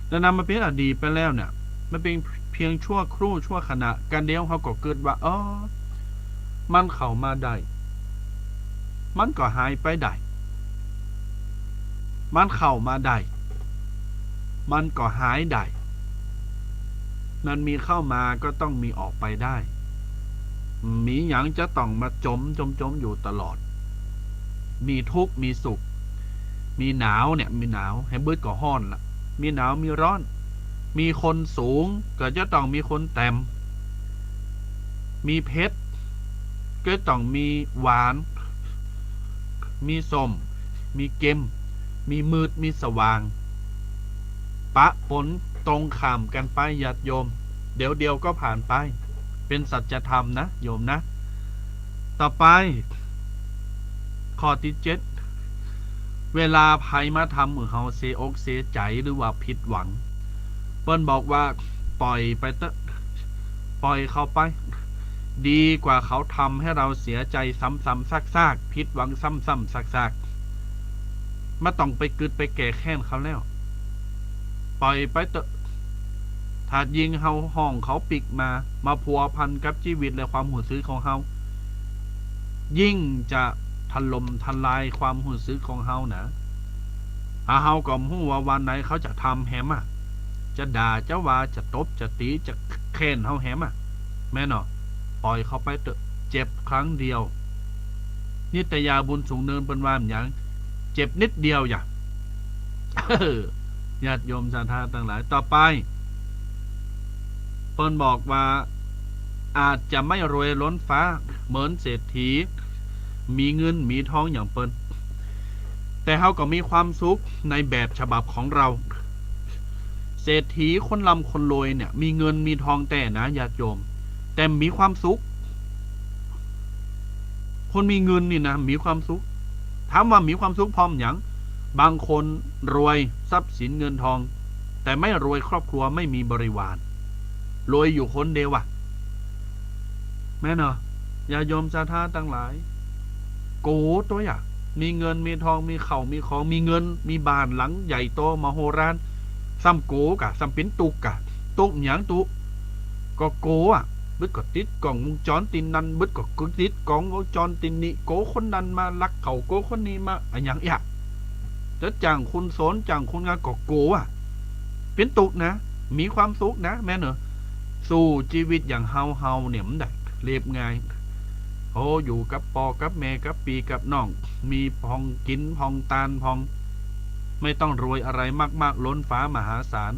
แล้วนำมาเป็นอดีตไปแล้วเนี่ยมันเป็นเพียงชั่วครู่ชั่วขณะการเดียวเขาก็เกิดว่ามันเข้ามาได้มันก็หายไปได้มันเข้ามาได้มันก็หายได้มันมีเข้ามาก็ต้องมีออกไปได้มีหยังจะต้องมาจมอยู่ตลอดมีทุกข์มีสุขมีหนาวเนี่ยมีหนาวให้บืดก็ฮ้อนละมีหนาวมีร้อนมีคนสูงก็จะต้องมีคนแต้มมีเพชรก็ต้องมีหวานมีส้มมีเค็มมีมืดมีสว่างปะปนตรงข้ามกันไปญาติโยมเดี๋ยวก็ผ่านไปเป็นสัจธรรมนะโยมนะต่อไปข้อที่7 เวลาไผมาทำมือเฮาเสียอกเสียใจหรือว่าผิดหวังเปิ้นบอกว่าปล่อยไปเถอะปล่อยเขาไปดีกว่าเขาทำให้เราเสียใจซ้ำๆซากๆผิดหวังซ้ำๆซากๆไม่ต้องไปกึดไปแก่แค้นเขาแล้วปล่อยไปเถอะถ้ายิงเฮาห้องเขาปิกมาพัวพันกับชีวิตและความหูซื้อของเฮายิ่งจะถล่มทลายความหูซื้อของเฮานะถ้าเฮาก็ฮู้ว่าวันไหนเขาจะทำแฮมอ่ะจะด่าจะว่าจะตบจะตีจะแค้นเฮาแฮมอ่ะแม่นอปล่อยเขาไปเถอะเจ็บครั้งเดียวนิตยาบุญสูงเนินเป็นว่าอย่างเจ็บนิดเดียวอย่า ญาติโยมศรัทธาทั้งหลายต่อไปเปิ้นบอกว่าอาจจะไม่รวยล้นฟ้าเหมือนเศรษฐีมีเงินมีทองอย่างเปิ้นแต่เฮาก็มีความสุขในแบบฉบับของเราเศรษฐีคนร่ำคนรวยเนี่ยมีเงินมีทองแต่นะญาติโยมแต่มีความสุขคนมีเงินนี่นะมีความสุขถามว่ามีความสุขพร้อมอย่างบางคนรวยทรัพย์สินเงินทองแต่ไม่รวยครอบครัวไม่มีบริวารรวยอยู่คนเดียวอะแม่เนาะญาติโยมศรัทธาทั้งหลายโกตัวอย่างมีเงินมีทองมีเข่ามีของมีเงินมีบ้านหลังใหญ่โตมโหฬารซ้ำโกกะซ้ำปิ้นตุกกะตุกหยังตุก็โกอ่ะบึดก็ติดกล่องวงจรตินนั้นบึดก็ติดกล่องวงจรตินนี้โกคนนั้นมาลักเขาโกคนนี้มาอะไรอย่างอยากแต่จังคุณสนจังคุณงานก็โกอ่ะเป็นตุกนะมีความสุขนะแม่เนอะสู้ชีวิตอย่างเฮาเนี่ยมันได้เรียบง่ายโอ้อยู่กับปอกับแม่กับปีกับน้องมีพองกินพองตาลพองไม่ต้องรวยอะไรมากๆล้นฟ้ามหาศาล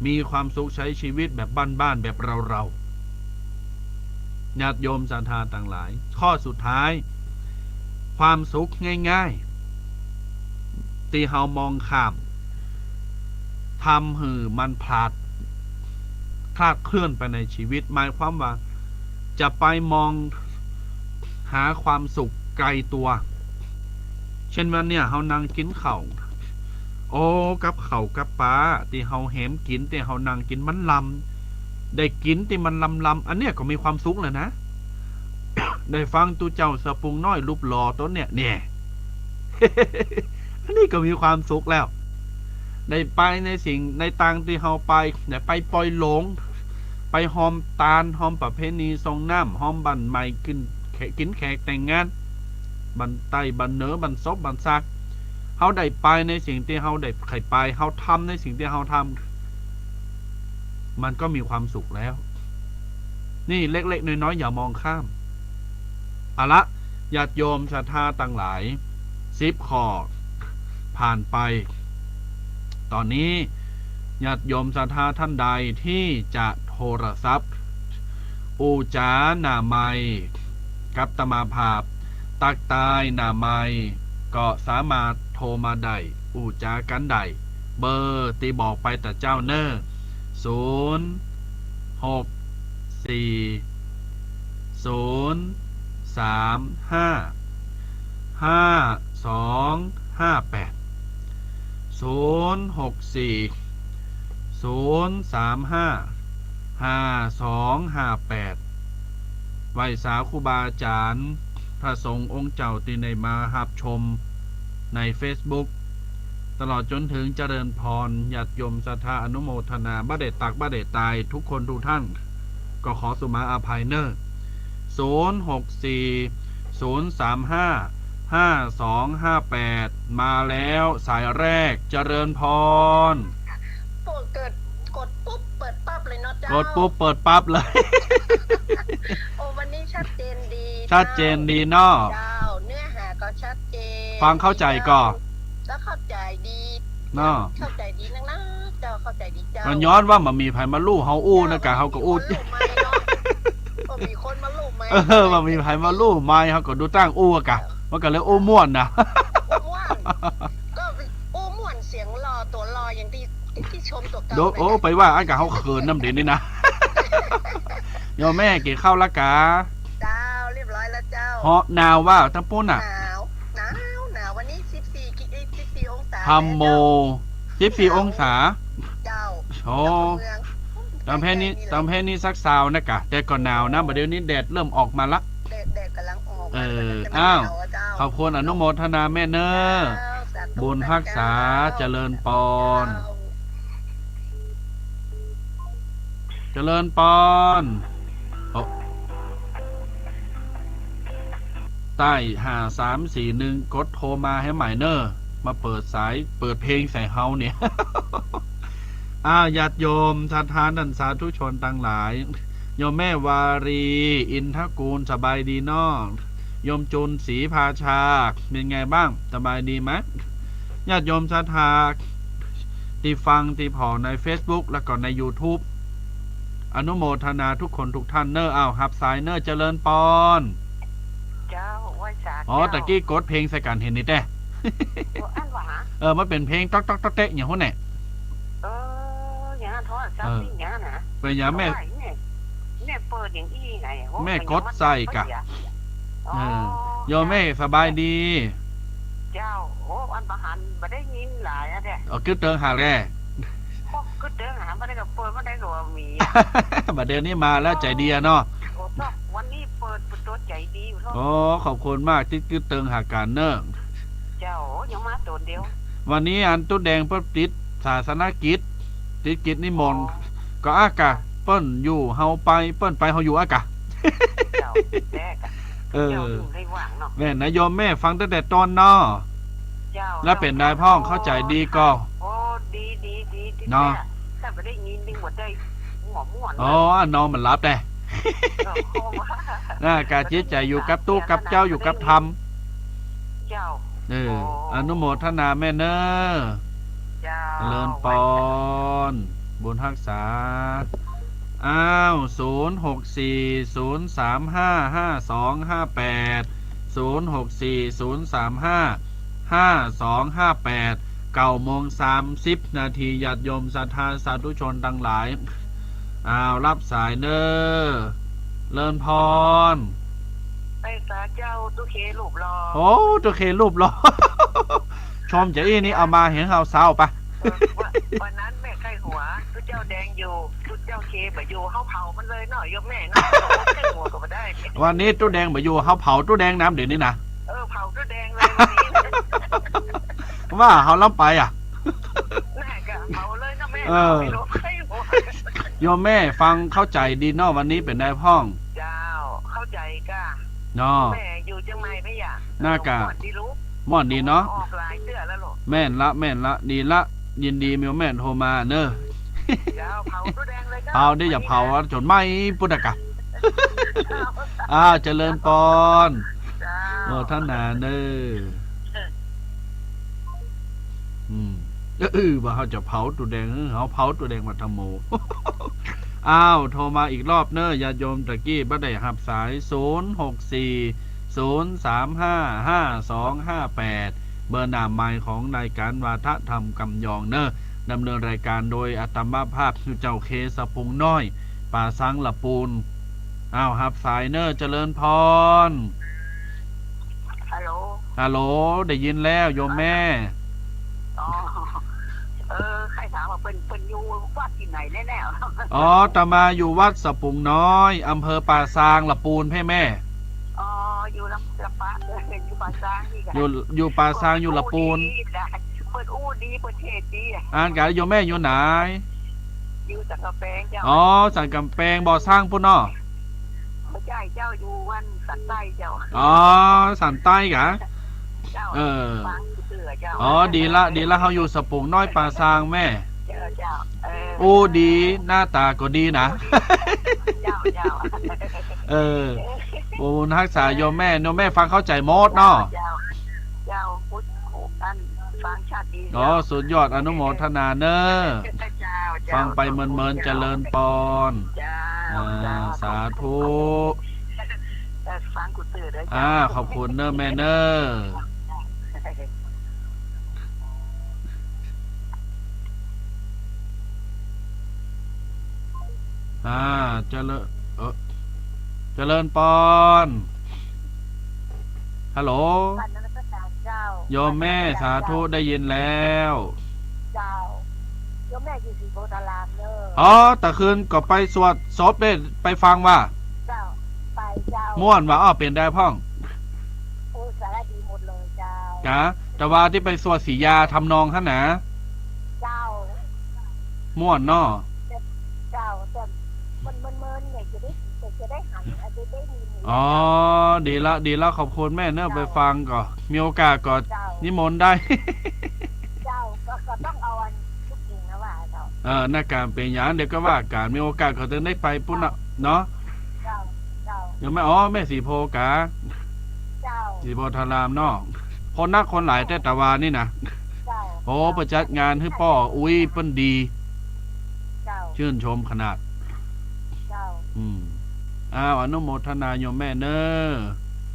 มีความสุขใช้ชีวิตแบบบ้านๆแบบเราญาติโยมศรัทธาต่างหลายข้อสุดท้ายความสุขง่ายๆที่เฮามองข้ามทำให้มันคลาดเคลื่อนไปในชีวิตหมายความว่าจะไปมองหาความสุขไกลตัวเช่นวันเนี่ยเฮานั่งกินข้าวโอ้กับข้าวกับปลาที่เฮาแหมกินที่เฮานั่งกินมันลำได้กินที่มันลำอันเนี้ยก็มีความสุขแล้วนะ ได้ฟังตูเจ้าสะปุงน้อยรูปหล่อต้นเนี่ย อันนี้ก็มีความสุขแล้วได้ไปในสิ่งในต่างที่เฮาไปได้ไปปล่อยหลงไปหอมตาลหอมประเพณีทรงน้ำหอมบันใหม่กินแขกแต่งงานบันไตบันเนอบันซบบันซักเฮาได้ไปในสิ่งที่เฮาได้ไข่ไปเฮาทำในสิ่งที่เฮาทำมันก็มีความสุขแล้วนี่เล็กๆน้อยๆอย่ามองข้ามเอาละญาติโยมศรัทธาต่างหลาย10 ข้อผ่านไปตอนนี้ญาติโยมศรัทธาท่านใดที่จะโทรศัพท์อูจาหน้าไมค์กับตมาภาพตักตายหน้าไมค์ก็สามารถโทรมาได้อูจากันได้เบอร์ที่บอกไปแต่เจ้าเนอ03258 ไหว้สาครูบาอาจารย์พระสงฆ์องค์เจ้าที่ได้มารับชมใน Facebook ตลอดจนถึงเจริญพรญาติโยมศรัทธาอนุโมทนาบ่ได้ตักบ่ได้ตายทุกคนทุกท่านก็ขอสุมาอภัยเนอ064 035 5258 มาแล้วสายแรกเจริญพรกดปุ๊บเปิดปั๊บเลยเนาะเจ้าก ดปุ๊บเปิดปั๊บเลย โอ้วันนี้ชัดเจนดี ชัดเจนดีเนาะ เจ้าเนื้อหาก็ชัดเจน ฟังเข้าใจก็ แล้วเข้าใจดี เนาะ เข้าใจดีนักนะเจ้าเข้าใจดีเจ้า มันย้อนว่ามันมีไผมาลู่เฮาอู้นะกะเฮาก็อู้ มีคนมาลูกไหม มันมีไผมาลู่ไม้เฮาก็ดูตั้งอู้อะกะมันก็เลยอู้ม่วนนะ ม่วนก็โอ้ม่วนเสียงรอตัวรออย่างที่ชมตัวเก่า โดโอ้ไปว่าอันกะเฮาเขินน้ำเด่นนี่นะ โยมแม่กินข้าวละกะ เจ้าเรียบร้อยแล้วเจ้า เหาะหนาวว่าทั้งปุ้นอ่ะ หนาววันนี้14 ทำโม14องศา เจ้า โอ้ เมือง ตามเพศนี้สักซาวนะกะแต่ก่อนหนาวนะบัดเดี๋ยวนี้แดดเริ่มออกมาละ แดดกำลังออก อ้าว เจ้า ขอบคุณอนุโมทนาแม่เนอ สาธุ บุญรักษาเจริญปอน เจริญปอนโอ้ใต้5341กดโทรมาให้ใหม่เนอมาเปิดสายเปิดเพลงใส่เฮาเนี่ย ญาติโยมศรัทธานันสาธุชนทั้งหลาย โยมแม่วารี อินทกูลสบายดีน้องโยมจุนศรีพาชาเป็นไงบ้างสบายดีไหมญาติโยมศรัทธาที่ฟังที่พอใน Facebook แล้วก็ใน YouTube อนุโมทนาทุกคนทุกท่านเนอฮับสายเนอเจริญปอน เจ้าไหว้สา ตะกี้กดเพลงใส่กันเห็นนี่แต่ อันหวา มันเป็นเพลงต๊อกต๊อกต๊อกเตะอย่างหัวไหน อย่างนั้นท้อซ้ำอย่างนั้นนะ เป็นอย่างแม่ แม่เปิดอย่างอี้ไง แม่กดใส่กะโยมแม่สบายดี เจ้าโอ้อันประหันมาได้ยินหลายอะเนี่ย กึดเติงหาแร่ ก็เดินหามาได้กับเปิดมาได้กับมี บัดเดี๋ยวนี้มาแล้วใจดีเนาะ โอ้ต้องวันนี้เปิดตัวใจดีอยู่ โอ้ขอบคุณมากที่กึดเติงหาการเนอ เจ้ายังมาตัวเดียว วันนี้อันตุ๊ดแดงเปิ้นติดศาสนกิจติดกิจนิมนต์ก็อากะเปิ้นอยู่เฮาไปเปิ้นไปเฮาอยู่อากะ เจ้าแรกอะเจ้าอยู่ในว่างเนาะ แม่นะโยมแม่ฟังตั้งแต่ตอนนอ เจ้า แล้วเป็นนายพ่องเข้าใจดีก็ โอ้ดีเนาะ ถ้าไม่ได้ยินดึงหมดได้หัวม่วน น้องมันรับแต่น่ากาจิตใจอยู่กับตู้กับเจ้าอยู่กับธรรม เจ้า อนุโมทนาแม่เนอ เจ้า เจริญปอนบุญรักษา0640355258 0640355258 9:30 นาทีญาติโยมศรัทธาสาธุชนทั้งหลายรับสายเนอเลินพร ไอ้ตาเจ้าตุ๊เครูปรอ โอ้ตัวเครูปหล่อ ชมจะอี้นี่เอามาเห็นเฮาเศร้าปะ วันนั้นแม่ใกล้หัวตุ๊เจ้าแดงอยู่ตุ๊เจ้าเคแบบอยู่เฮาเผามันเลยเนาะยกแม่เนาะใกล้หัวก็มาได้ วันนี้ตู้แดงมาอยู่เฮาเผาตู้แดงน้ำเดี๋ยวนี้นะ เผาตุ๊แดงเลยวันนี้ ว่าเฮาล้ำไปแม่ก็เผาเลยนะแม่ไม่รู้ใครหัว โยมแม่ฟังเข้าใจดีเนาะวันนี้เป็นนายพ่อง เจ้าเข้าใจก้า เนาะ แม่อยู่จังไม่ไม่อยาก น่ากะ ดีรู้ ม่อนดีเนาะ ออกลายเสื้อแล้วหรอ แม่นละดีละยินดีมีแม่นโทรมาเนอะ เจ้าเผาตุ๊แดงเลย เผาได้อย่าเผาจนไหมพุทธกะ เจริญปอน โมทนาเนอว่าเขาจะเผาตัวแดงเขาเผาตัวแดงมาทำโม โทรมาอีกรอบเนอะญาติโยมตะกี้บ่ได้หับสาย0640355258เบอร์นามไมค์ของรายการวาทธรรมกำยองเนอะดำเนินรายการโดยอัตมาภาพเจ้าเคสปุงน้อยป่าสังละปูนหับสายเนอะเจริญพร ฮัลโหลได้ยินแล้วโยมแม่ ใครถามว่าเป็นอยู่วัดที่ไหนแน่ตมาอยู่วัดสปุงน้อยอำเภอป่าซางละปูนพ่แม่อยู่ลำปะอยู่ป่าซางนี่กันอยู่ป่าซางอยู่ละปูนเปิดอู้ดีเปิดเทศดีกันโยมแม่อยู่ไหน อยู่สังกำแพงเจ้าสังกำแพงบ่อสร้างพุ่นเนาะไม่ใช่เจ้าอยู่วันสันใต้เจ้าสันใต้กะดีละเขาอยู่สปุงน้อยป่าซางแม่ดีหน้าตาก็ดีนะบุญรักษาโยมแม่ฟังเข้าใจหมดเนาะพุทธฟังชาติดีสุดยอดอนุโมทนาเนอฟังไปเมินเจริญปอนสาธุฟังกูตื่นเลยขอบคุณเนอแม่เนอเจริญปอนฮัลโหลเจ้า โยมแม่สาธุได้ยินแล้ว เจ้าโยมแม่อยู่ศรีโพธารามเนอะ อ๋อแต่คืนก็ไปสวดศพได้ไปฟังว่า เจ้าไปเจ้า ม่วนว่าอ้อเป็นได้พ่อง โอ้สารดีหมดเลยเจ้า จ้ะแต่ว่าที่ไปสวดสียาทำนองขนาด เจ้า ม่วนเนาะ เจ้าแต่มันเนี่ยจะได้หันได้ดี อ๋อดีละขอบคุณแม่เนอะไปฟังก่อนมีโอกาสก่อน เจ้า นิมนต์ได้ เจ้าก็ต้องเอาอันทุกจริงนะว่าเจ้า หน้าการเป็นอย่างเดี๋ยวก็ว่าการมีโอกาสเขาจะได้ไปปุ่นน่ะเนาะ เจ้าเจ้า เดี๋ยวแม่แม่สีโพกา เจ้า สีโพธารามเนาะคนนักคนหลายแต่ตะวานี่นะ เจ้า โอ้ประจัดงานให้ป้ออุ้ยเปิ้นดี เจ้า ชื่นชมขนาด เจ้า อนุโมทนาโยมแม่เนอ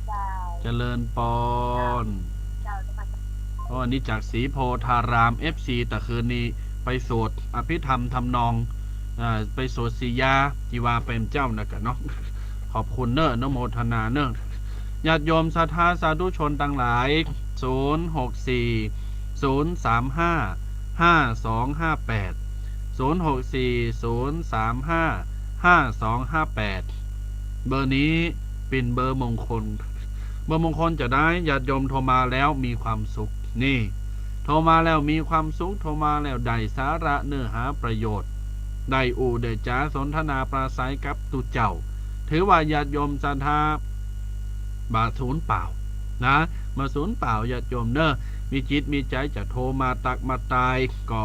เจ้า เจริญปอน เจ้าจะมา เพราะวันนี้จากสีโพธาราม FC แต่คืนนี้ไปสวดอภิธรรมทำนองไปสวดสียาจีวาเป็นเจ้านะกันเนาะ ขอบคุณเนอะอนุโมทนาเนอะญาติโยมศรัทธาสาธุชนต่างหลาย 064 035 5258 064 035 5258 เบอร์นี้เป็นเบอร์มงคล เบอร์มงคลจะได้ญาติโยมโทรมาแล้วมีความสุขนี่ โทรมาแล้วมีความสุขโทรมาแล้วได้สาระเนื้อหาประโยชน์ได้เดจ้าสนทนาปราศัยกับตุเจ้า ถือว่าญาติโยมศรัทธาบาศูนย์เปล่านะมาศูนย์เปล่าญาติโยมเนอะมีจิตมีใจจะโทรมาตักมาตายก็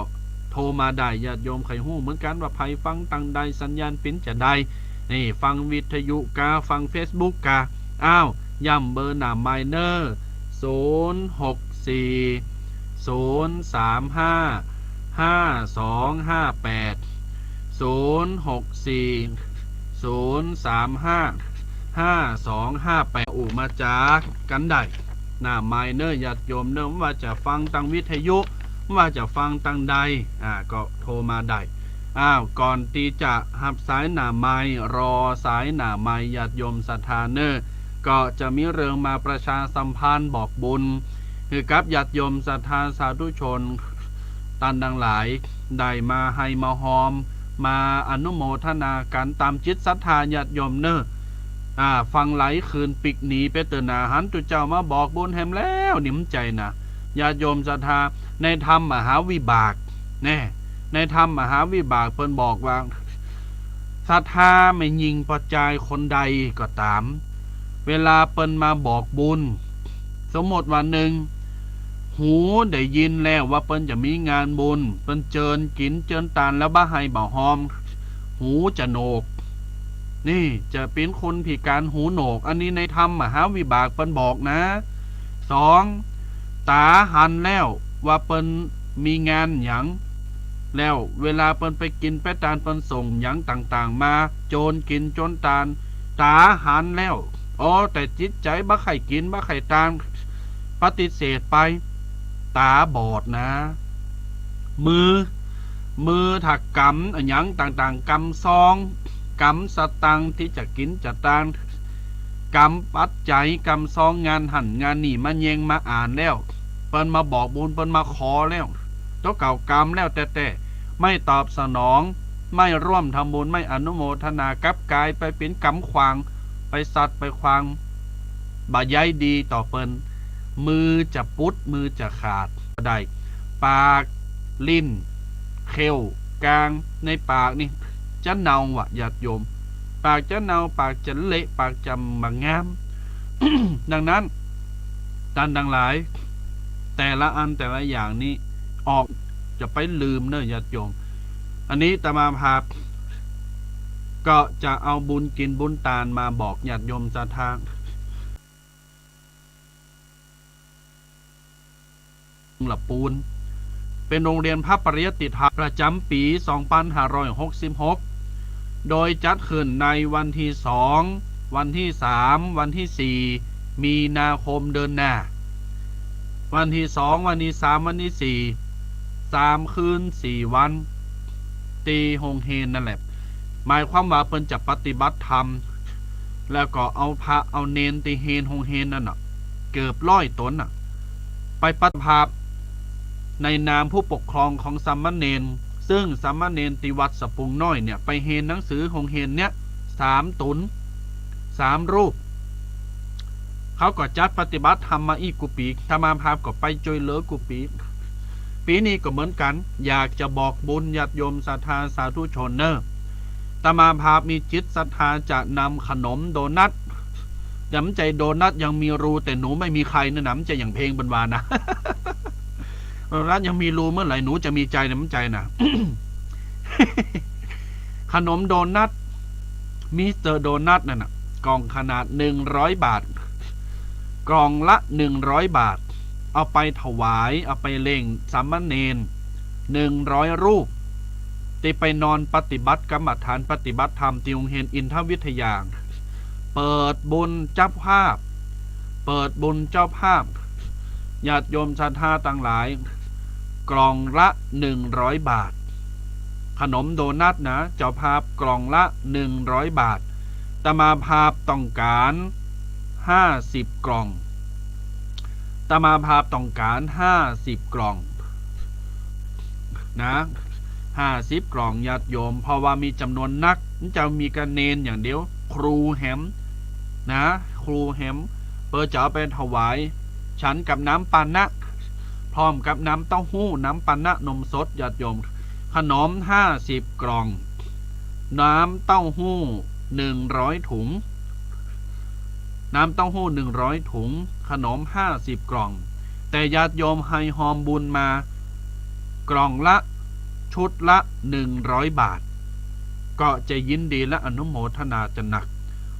โทรมาได้ญาติโยมไขหู้เหมือนกันว่าภัยฟังตังใดสัญญาณปิ้นจะได้นี่ฟังวิทยุกาฟัง Facebook กาอ้าวย่ำเบอร์หน้าไมเนอร์064 035 5258 064 035 5258มาจากกันได้หน้าไมเนอร์ญาติโยมเนอะว่าจะฟังตังวิทยุว่าจะฟังตังใดก็โทรมาได้ก่อนที่จะหับสายหน้าไมรอสายหน้าไมญาติโยมศรัทธาเนอร์ก็จะมีเรื่องมาประชาสัมพันธ์บอกบุญคือกับญาติโยมศรัทธาสาธุชนตันดังหลายได้มาให้มาหอมมาอนุโมทนาการตามจิตศรัทธาญาติโยมเนอฟังไหลคืนปิกหนีไปเตนาหันตุเจ้ามาบอกบุญแฮมแล้วนิ่มใจนะญาติโยมศรัทธาในธรรมมหาวิบากแน่ในธรรมมหาวิบากเพิ่นบอกว่าศรัทธาไม่ยิงประจายคนใดก็ตามเวลาเปิ้นมาบอกบุญสมมติวันหนึ่งหูได้ยินแล้วว่าเปิ้นจะมีงานบุญเปิ้นเจิญกินเจิญตานแล้วบ้าให้บ่าหอมหูจะโหนกนี่จะเป็นคนพิการหูโหนกอันนี้ในธรรมมหาวิบากเปิ้นบอกนะ2ตาหันแล้วว่าเปิ้นมีงานหยังแล้วเวลาเปิ้นไปกินไปตานเปิ้นส่งหยังต่างๆมาโจรกินจนตานตาหันแล้วแต่จิตใจบ่ไข่กินบ่ไข่ตานปฏิเสธไปตาบอดนะมือถักกำหยังต่างๆกำซองกำสตังที่จะกินจะตานกำปัดใจกำซองงานหั่นงานนี่มาเยงมาอ่านแล้วเปิ้นมาบอกบุญเปิ้นมาขอแล้วตัวเก่ากรรมแล้วแต่ไม่ตอบสนองไม่ร่วมทำบุญไม่อนุโมทนากับกายไปเป็นกำขวางไปสัตว์ไปควางบ่ใยดีต่อเปิ้นมือจะปุดมือจะขาดได้ปากลิ้นเขี้ยวกลางในปากนี่จะเน่าญาติโยมปากจะเน่าปากจะเละปากจะบางงาม ดังนั้นท่านทั้งหลายแต่ละอันแต่ละอย่างนี้ออกจะไปลืมเนอะญาติโยมอันนี้ตมาภาพก็จะเอาบุญกินบุญตาลมาบอกญาติโยมศรัทธาหลับปูนเป็นโรงเรียนพระปริยติธรรมประจำปี 2566 โดยจัดขึ้นในวันที่ 2 วันที่ 3 วันที่ 4 มีนาคมเดือนหน้าวันที่ 2 วันที่ 3 วันที่ 4 3 คืน 4 วันตีโฮงเฮนนั่นแหละหมายความว่าเปิ้นจะปฏิบัติธรรมแล้วก็เอาพระเอาเนนตีเฮนโฮงเฮนนั่นน่ะเกือบ100 ตนน่ะไป ไปปฏิภาพในนามผู้ปกครองของสามเณรซึ่งสามเณรติวัดสะพุงน้อยเนี่ยไปเรียนหนังสือของเรียนเนี่ย3 ตุน 3 รูปเขาก็จัดปฏิบัติธรรมมาอีกกุปีธรรมาภาพก็ไปจอยเหลือกุปีนี้ก็เหมือนกันอยากจะบอกบุญญาติโยมศรัทธาสาธุชนเนอะธรรมาภาพมีจิตศรัทธาจะนำขนมโดนัทน้ำใจโดนัทยังมีรูแต่หนูไม่มีใครนะน้ำใจอย่างเพลงบรรวานะ โดนัทยังมีรูเมื่อไหร่หนูจะมีใจน้ำใจนะ ขนมโดนัทมิสเตอร์โดนัทนั่นน่ะกล่องขนาด100 บาทกล่องละ100 บาทเอาไปถวายเอาไปเล่งสามเณร100 รูปที่ไปนอนปฏิบัติกรรมฐานปฏิบัติธรรมที่โรงเรียนอินทวิทยาเปิดบุญเจ้าภาพเปิดบุญเจ้าภาพญาติโยมศรัทธาต่างหลายกล่องละ100 บาทขนมโดนัทนะเจ้าภาพกล่องละ100 บาทตมาภาพต้องการ50 กล่องตมาภาพต้องการ50 กล่องนะ50 กล่องญาติโยมเพราะว่ามีจำนวนนักจะมีกันเนนอย่างเดียวครูแฮมนะครูแฮมเปิดจะเอาไปถวายฉันกับน้ำปานะพร้อมกับน้ำเต้าหู้น้ำปานะนมสดญาติโยมขนม50 กล่องน้ำเต้าหู้100 ถุงน้ำเต้าหู้100 ถุงขนม50 กล่องแต่ญาติโยมให้หอมบุญมากล่องละชุดละ100 บาทก็จะยินดีและอนุโมทนาจะหนัก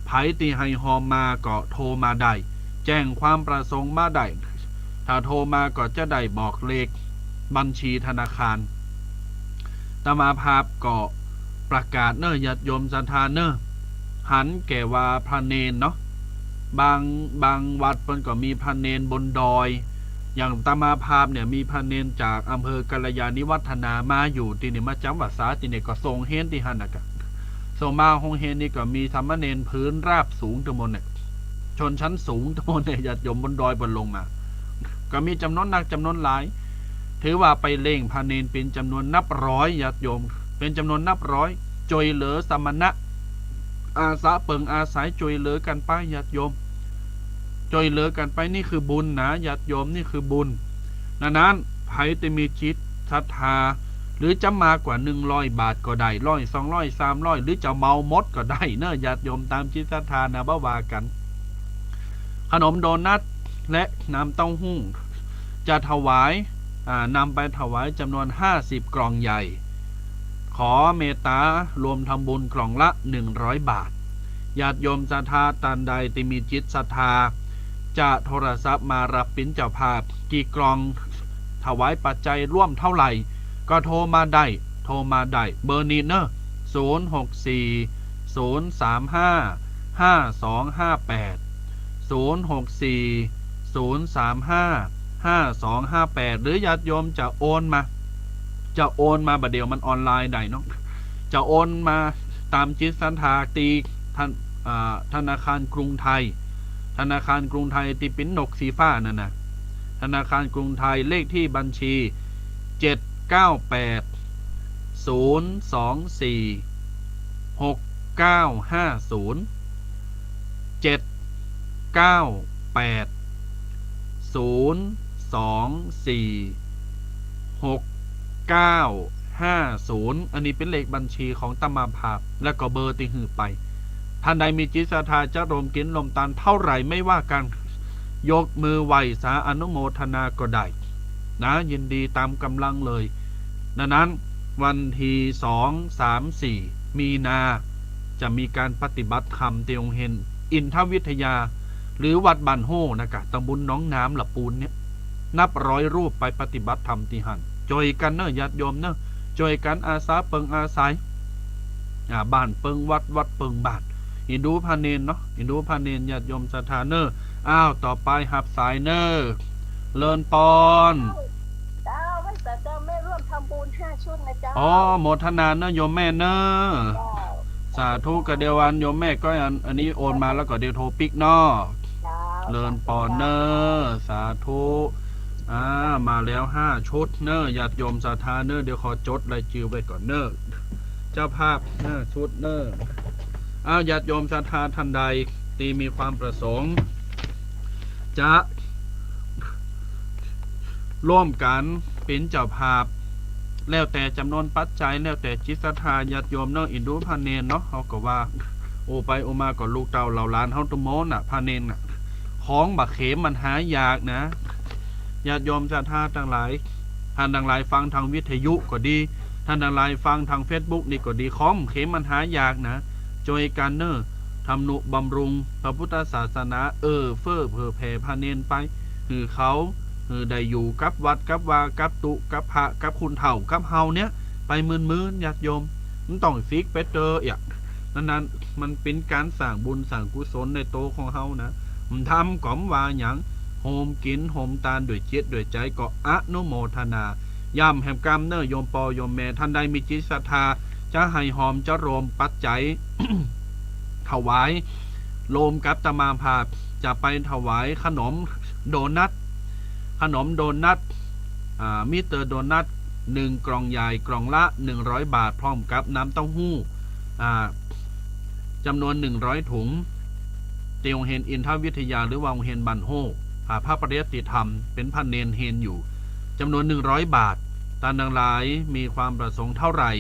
ไผตีให้หอมมาก็โทรมาได้แจ้งความประสงค์มาได้ถ้าโทรมาก็จะได้บอกเลขบัญชีธนาคารตมาภาพก็ประกาศเนอะญาติโยมศรัทธาเนอะหันแก่ว่าพระเนนเนาะบางวัดเพิ่นก็มีพระเนนบนดอยอย่างตมาภาพเนี่ยมีพระเนนจากอำเภอกัลยาณิวัฒนามาอยู่ที่นี่มาจำวัดสาที่นี่ก็ทรงเฮนที่หันนะกะส่งมาหงเฮนนี่ก็มีสามเณรพื้นราบสูงทั้งหมดเนี่ยชนชั้นสูงทั้งหมดเนี่ยญาติโยมบนดอยบนลงมาก็มีจำนวนนักจำนวนหลายถือว่าไปเล่งพระเนนเป็นจำนวนนับร้อยญาติโยมเป็นจำนวนนับร้อยจอยเหลือสมณะอาสาเปิงอาศัยจอยเหลือกันไปญาติโยมจอยเหลือกันไปนี่คือบุญนะญาติโยมนี่คือบุญนั้นไผจะมีจิตศรัทธาหรือจะมากกว่า100 บาทก็ได้100 200 300หรือจะเมามดก็ได้เนอะญาติโยมตามจิตศรัทธานะบ่ว่ากันขนมโดนัทและน้ำเต้าหู้จะถวายนำไปถวายจำนวน50 กล่องใหญ่ขอเมตตารวมทำบุญกล่องละ100 บาทญาติโยมศรัทธาตานใดที่มีจิตศรัทธาจะโทรศัพท์มารับเป็นเจ้าภาพกี่กล่องถวายปัจจัยร่วมเท่าไหร่ก็โทรมาได้เบอร์นี้เนอะ064 035 5258 064 035 5258หรือญาติโยมจะโอนมาบัดเดียวมันออนไลน์ได้เนาะจะโอนมาตามจิตศรัทธาตีธนาคารกรุงไทยที่เป็นนกสีฟ้านั่นนะธนาคารกรุงไทยเลขที่บัญชี798 024 6950 798 024 6950อันนี้เป็นเลขบัญชีของตมาภาพและก็เบอร์ติหือไปท่านใดมีจิตศรัทธาจะรวมกินลมตาลเท่าไหร่ไม่ว่ากันยกมือไหวสาอนุโมทนาก็ได้นะยินดีตามกำลังเลยดังนั้นวันที่2 3 4 มีนาจะมีการปฏิบัติธรรมที่โรงเรียนอินทวิทยาหรือวัดบ้านโฮนะกะตำบลหนองน้ำละปูนเนี่ยนับ100 รูปไปปฏิบัติธรรมที่หันจอยกันเนอะญาติโยมเนอะจอยกันอาสาเปิงอาศัยบ้านเปิงวัดเปิงบ้านอินดูพาเนนเนาะอินดูพาเนนญาติโยมศรัทธาเนอต่อไปหับสายเนอเลินปอนเจ้าวันเสาร์เจ้าแม่ร่วมทำบุญ5 ชุดนะเจ้าโมทนาเนอะโยมแม่เนอสาธุกระเดียววันโยมแม่ก็อันนี้โอนมาแล้วก็เดียวโทรปิกเนาะเลินปอนเนอสาธุ มาแล้ว5 ชุดเนอะญาติโยมศรัทธาเนอะเดี๋ยวขอจดรายชื่อไว้ก่อนเนอะเจ้าภาพชุดเนอะญาติโยมศรัทธาท่านใดที่มีความประสงค์จะร่วมกันเป็นเจ้าภาพแล้วแต่จำนวนปัจจัยแล้วแต่จิตศรัทธาญาติโยมเนาะอินดูพาเนนเนาะเขาก็ว่าโอไปโอมาก็ลูกเต่าเหล่าล้านเฮาตุโมน่ะพาเนนน่ะของบักเขมมันหายากนะญาติโยมศรัทธาทั้งหลายท่านทั้งหลายฟังทางวิทยุก็ดีท่านทั้งหลายฟังทาง Facebook นี่ก็ดีของเขมมันหายากนะจอยกันเนอะทำนุบำรุงพระพุทธศาสนาเฟ้อเผอแผ่พาเนนไปคือเขาได้อยู่กับวัดกับวากับตุกับพระกับคุณเฒ่ากับเฮาเนี้ยไปมื่นญาติโยมมันต้องฟิกไปเจอนั้นมันเป็นการสร้างบุญสร้างกุศลในโตของเฮานะมันทำก่อมว่าหยังโฮมกินโฮมตานด้วยจิตด้วยใจก็อนุโมทนาย่ำแห่งกรรมเนอโยมปอโยมแม่ท่านใดมีจิตศรัทธาจะให้หอมจะรวมปัจจัย ถวายโลมกับตมาภาพจะไปถวายขนมโดนัทมิสเตอร์โดนัท1 กล่องใหญ่กล่องละ100 บาทพร้อมกับน้ำเต้าหู้จำนวน100 ถุงเตียงเฮนอินทวิทยาหรือวังเฮนบันโฮพระปริยติธรรมเป็นพันเนนเฮนอยู่จำนวน100 บาทท่านทั้งหลายมีความประสงค์เท่าไหร่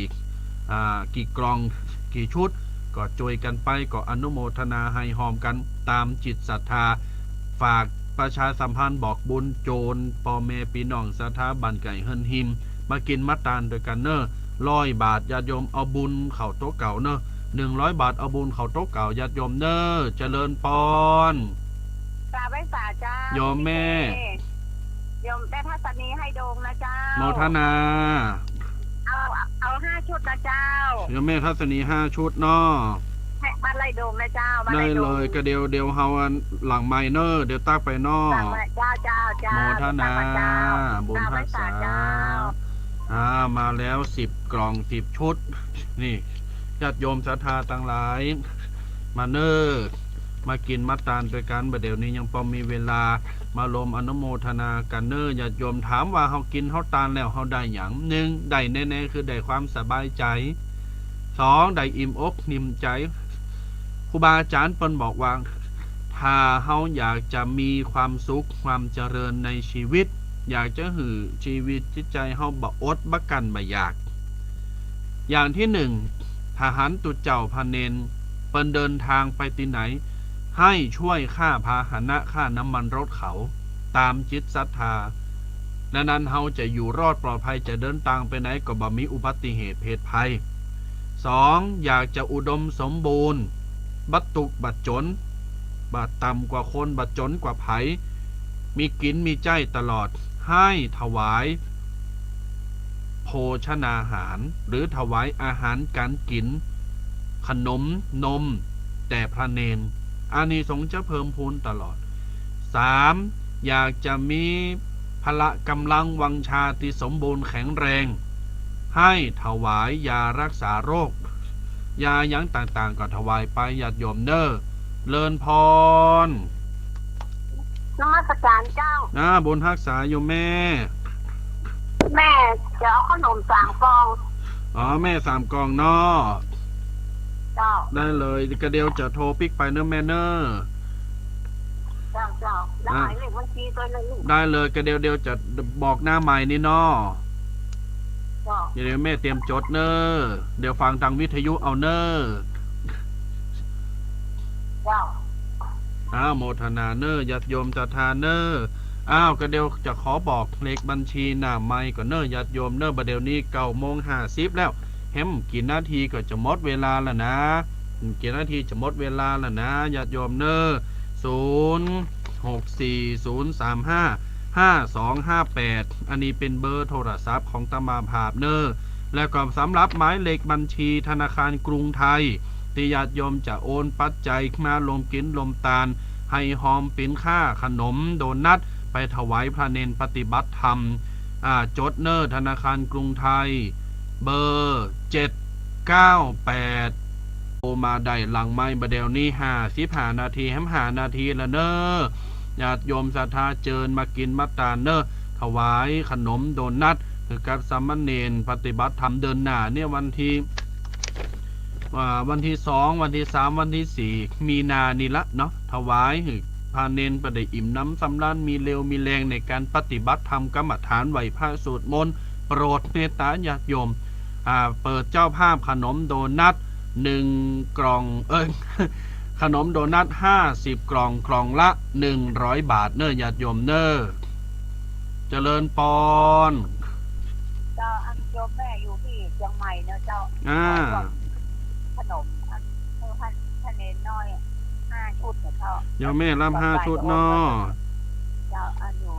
กี่กล่องกี่ชุดก็จวยกันไปก็อนุโมทนาให้หอมกันตามจิตศรัทธาฝากประชาสัมพันธ์บอกบุญโจรปอเมปีน้องศรัทธาบันไก่เฮินหิมมากินมัตตานโดยกันเนอะ100 บาทญาติโยมเอาบุญเข่าโต๊ะเก่าเนอะ100 บาทเอาบุญเข่าโต๊ะเก่าญาติโยมเนอะเจริญปอนกราบไหว้สาเจ้าโยมแม่โยมได้ทัศนีให้โดงนะเจ้าโมทนาเอา5 ชุดนะเจ้าโยมแม่ทัศนี5 ชุดเนาะมาไล่โดงนะเจ้าได้เลยก็เดี๋ยวเฮาหลังไมเนอร์เดี๋ยวตักไปนอเจ้าโมทนาบุญทักษามาแล้ว10 กล่อง10 ชุดนี่ญาติโยมศรัทธาทั้งหลายมาเนอร์มากินมัตตานโดยกันบัดเดี๋ยวนี้ยังพอมีเวลามาลมอนุโมทนากันเนอญาติโยมถามว่าเฮากินเฮาตานแล้วเฮาได้หยัง1ได้แน่ๆคือได้ความสบายใจ2ได้อิ่มอกนิ่มใจครูบาอาจารย์เปิ้นบอกว่าถ้าเฮาอยากจะมีความสุขความเจริญในชีวิตอยากจะหือชีวิตจิตใจเฮาบ่อดบ่กันบ่อยากอย่างที่1ทหารตุเจ้าพาเนนเปิ้นเดินทางไปที่ไหนให้ช่วยค่าพาหนะค่าน้ำมันรถเขาตามจิตศรัทธานั้นเฮาจะอยู่รอดปลอดภัยจะเดินทางไปไหนก็บ่มีอุบัติเหตุเพศภัย2อยากจะอุดมสมบูรณ์บัดตุกบัดจนบัดต่ำกว่าคนบัดจนกว่าไผมีกินมีใจตลอดให้ถวายโภชนาหารหรือถวายอาหารการกินขนมนมแต่พระเนนอานิสงส์จะเพิ่มพูนตลอด3อยากจะมีพละกำลังวังชาที่สมบูรณ์แข็งแรงให้ถวายยารักษาโรคยายังต่างๆก็ถวายไปญาติโยมเนอเลินพรนมัสการเจ้าบุญรักษาโยมแม่จะเอาขนม3 กล่องแม่3 กล่องเนาะได้เลยกระเดียวจะโทรปิกไปเนอะแม่เนอะเจ้าแล้วหมายเลขบัญชีตัวนึงได้เลยกระเดียวจะบอกหน้าใหม่นี่เนาะเดี๋ยวแม่เตรียมจดเนอะเดี๋ยวฟังทางวิทยุเอาเนอะโมทนาเนอะญาติโยมศรัทธาเนอะกระเดียวจะขอบอกเลขบัญชีหน้าใหม่ก่อนเนอะญาติโยมเนอะบัดเดี๋ยวนี้9:50แล้วกี่นาทีก็จะหมดเวลาแล้วนะกี่นาทีจะหมดเวลาแล้วนะญาติโยมเนอะ0640355258อันนี้เป็นเบอร์โทรศัพท์ของตมาภาพเนอะและก็สำหรับหมายเลขบัญชีธนาคารกรุงไทยที่ญาติโยมจะโอนปัจจัยมาลมกินลมตาลให้หอมปิ้นค่าขนมโดนัทไปถวายพระเนนปฏิบัติธรรมจดเนอธนาคารกรุงไทยเบอร์798โทรมาได้หลังไม้บัดเดี๋ยวนี้55 นาที5 นาทีละเนอะญาติโยมศรัทธาเจิญมากินมัตตาเนอะ ถวายขนมโดนัทคือกับสามเณรปฏิบัติธรรมเดินหน้าเนี่ยวันที่2วันที่3วันที่4มีนานี่ละเนาะถวายคือพาเนนประเดอิ่มน้ำสำราญมีเร็วมีแรงในการปฏิบัติธรรมกรรมฐานไหวพระสวดมนต์โปรดเมตตาญาติโยมเปิดเจ้าภาพขนมโดนัท1 กล่อง ขนมโดนัท50 กล่องกล่องละ100 บาทเน้อญาติโยมเน้อเจริญปอน เจ้าอันโยมแม่อยู่ที่เชียงใหม่เนอะเจ้าขนมอันท่านเนนน้อย5 ชุดเนอะเจ้า โยมแม่รับ5 ชุดเนาะ เจ้าอันอยู่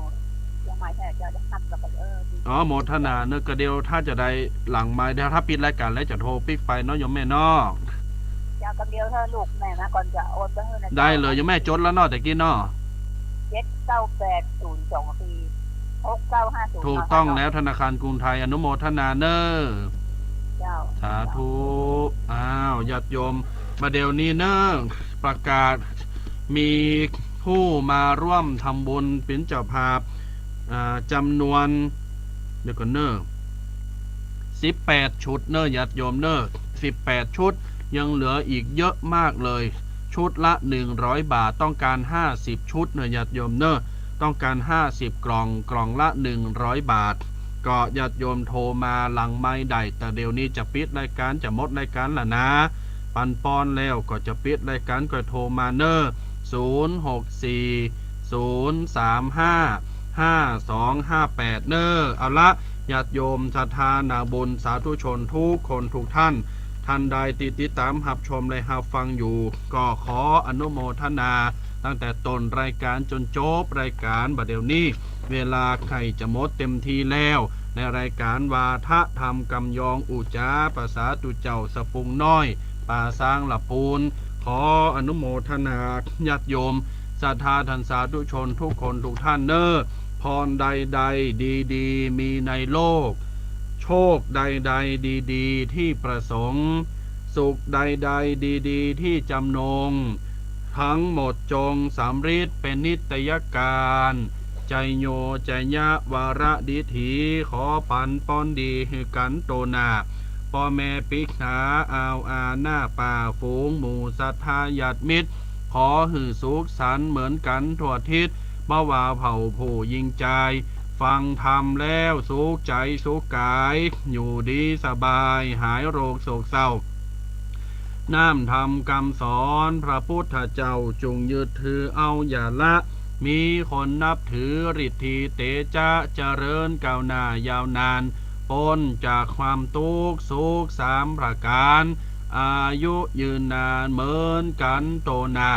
เชียงใหม่แท้เจ้าจะทำกับดี โมทนาเนอะกระเดียวถ้าจะได้หลังไม้เดี๋ยวถ้าปิดรายการแล้วจะโทรปิกไปเนาะโยมแม่เนาะ เจ้ากับเดียวเธอลูกแม่มาก่อนจะโอนไปให้นะ ได้เลยโยมแม่จดแล้วเนาะแต่กี้เนาะ 79802 ปี6950 ถูกต้องแล้วธนาคารกรุงไทยอนุโมทนาเนอะ เจ้า สาธุญาติโยมมาเดี๋ยวนี้เนอะประกาศมีผู้มาร่วมทำบุญเป็นเจ้าภาพจำนวนเดี๋ยวก่อนเนอะ18 ชุดเนอะญาติโยมเนอะ18 ชุดยังเหลืออีกเยอะมากเลยชุดละ100 บาทต้องการ50 ชุดเนอะญาติโยมเนอะต้องการ50 กล่องกล่องละ100 บาทก็ญาติโยมโทรมาหลังไม่ได้แต่เดี๋ยวนี้จะปิดรายการจะหมดรายการละนะปันปอนแล้วก็จะปิดรายการก็โทรมาเนอะ064 035 5258เนอะเอาละญาติโยมศรัทธานาบุญสาธุชนทุกคนทุกท่านใดติดตามหับชมและหับฟังอยู่ก็ขออนุโมทนาตั้งแต่ต้นรายการจนจบรายการบัดเดี๋ยวนี้เวลาใครจะหมดเต็มทีแล้วในรายการวาทะธรรมกำยองอุจาภาษาตุเจ้าสปุงน้อยป่าสร้างละปูนขออนุโมทนาญาติโยมศรัทธาท่านสาธุชนทุกคนทุกท่านเนอพรใดๆดีๆมีในโลกโชคใดๆดีๆที่ประสงค์สุขใดๆดีๆที่จำนงทั้งหมดจงสำฤทธิ์เป็นนิตยการใจโยใจยะวาระดิถีขอปันป้อนดีให้กันโตนาพ่อแม่ปิกนาหน้าป่าฝูงหมู่ศรัทธาญาติมิตรขอหือสุขสันต์เหมือนกันทั่วทิศบ่ว่าเผ่าผู้ยิงใจฟังธรรมแล้วสุขใจสุขกายอยู่ดีสบายหายโรคโศกเศร้าน้ำธรรมคำสอนพระพุทธเจ้าจงยึดถือเอาอย่าละมีคนนับถือฤทธิเตจะเจริญก้าวหน้ายาวนานพ้นจากความทุกข์สุข3 ประการอายุยืนนานเหมือนกันโตนา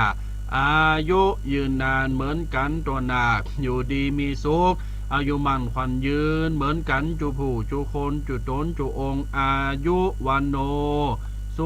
อายุยืนนานเหมือนกันตัวนาอยู่ดีมีสุขอายุมั่นขวัญยืนเหมือนกันจุผู้จุคนจุตนจุองค์อายุวันโน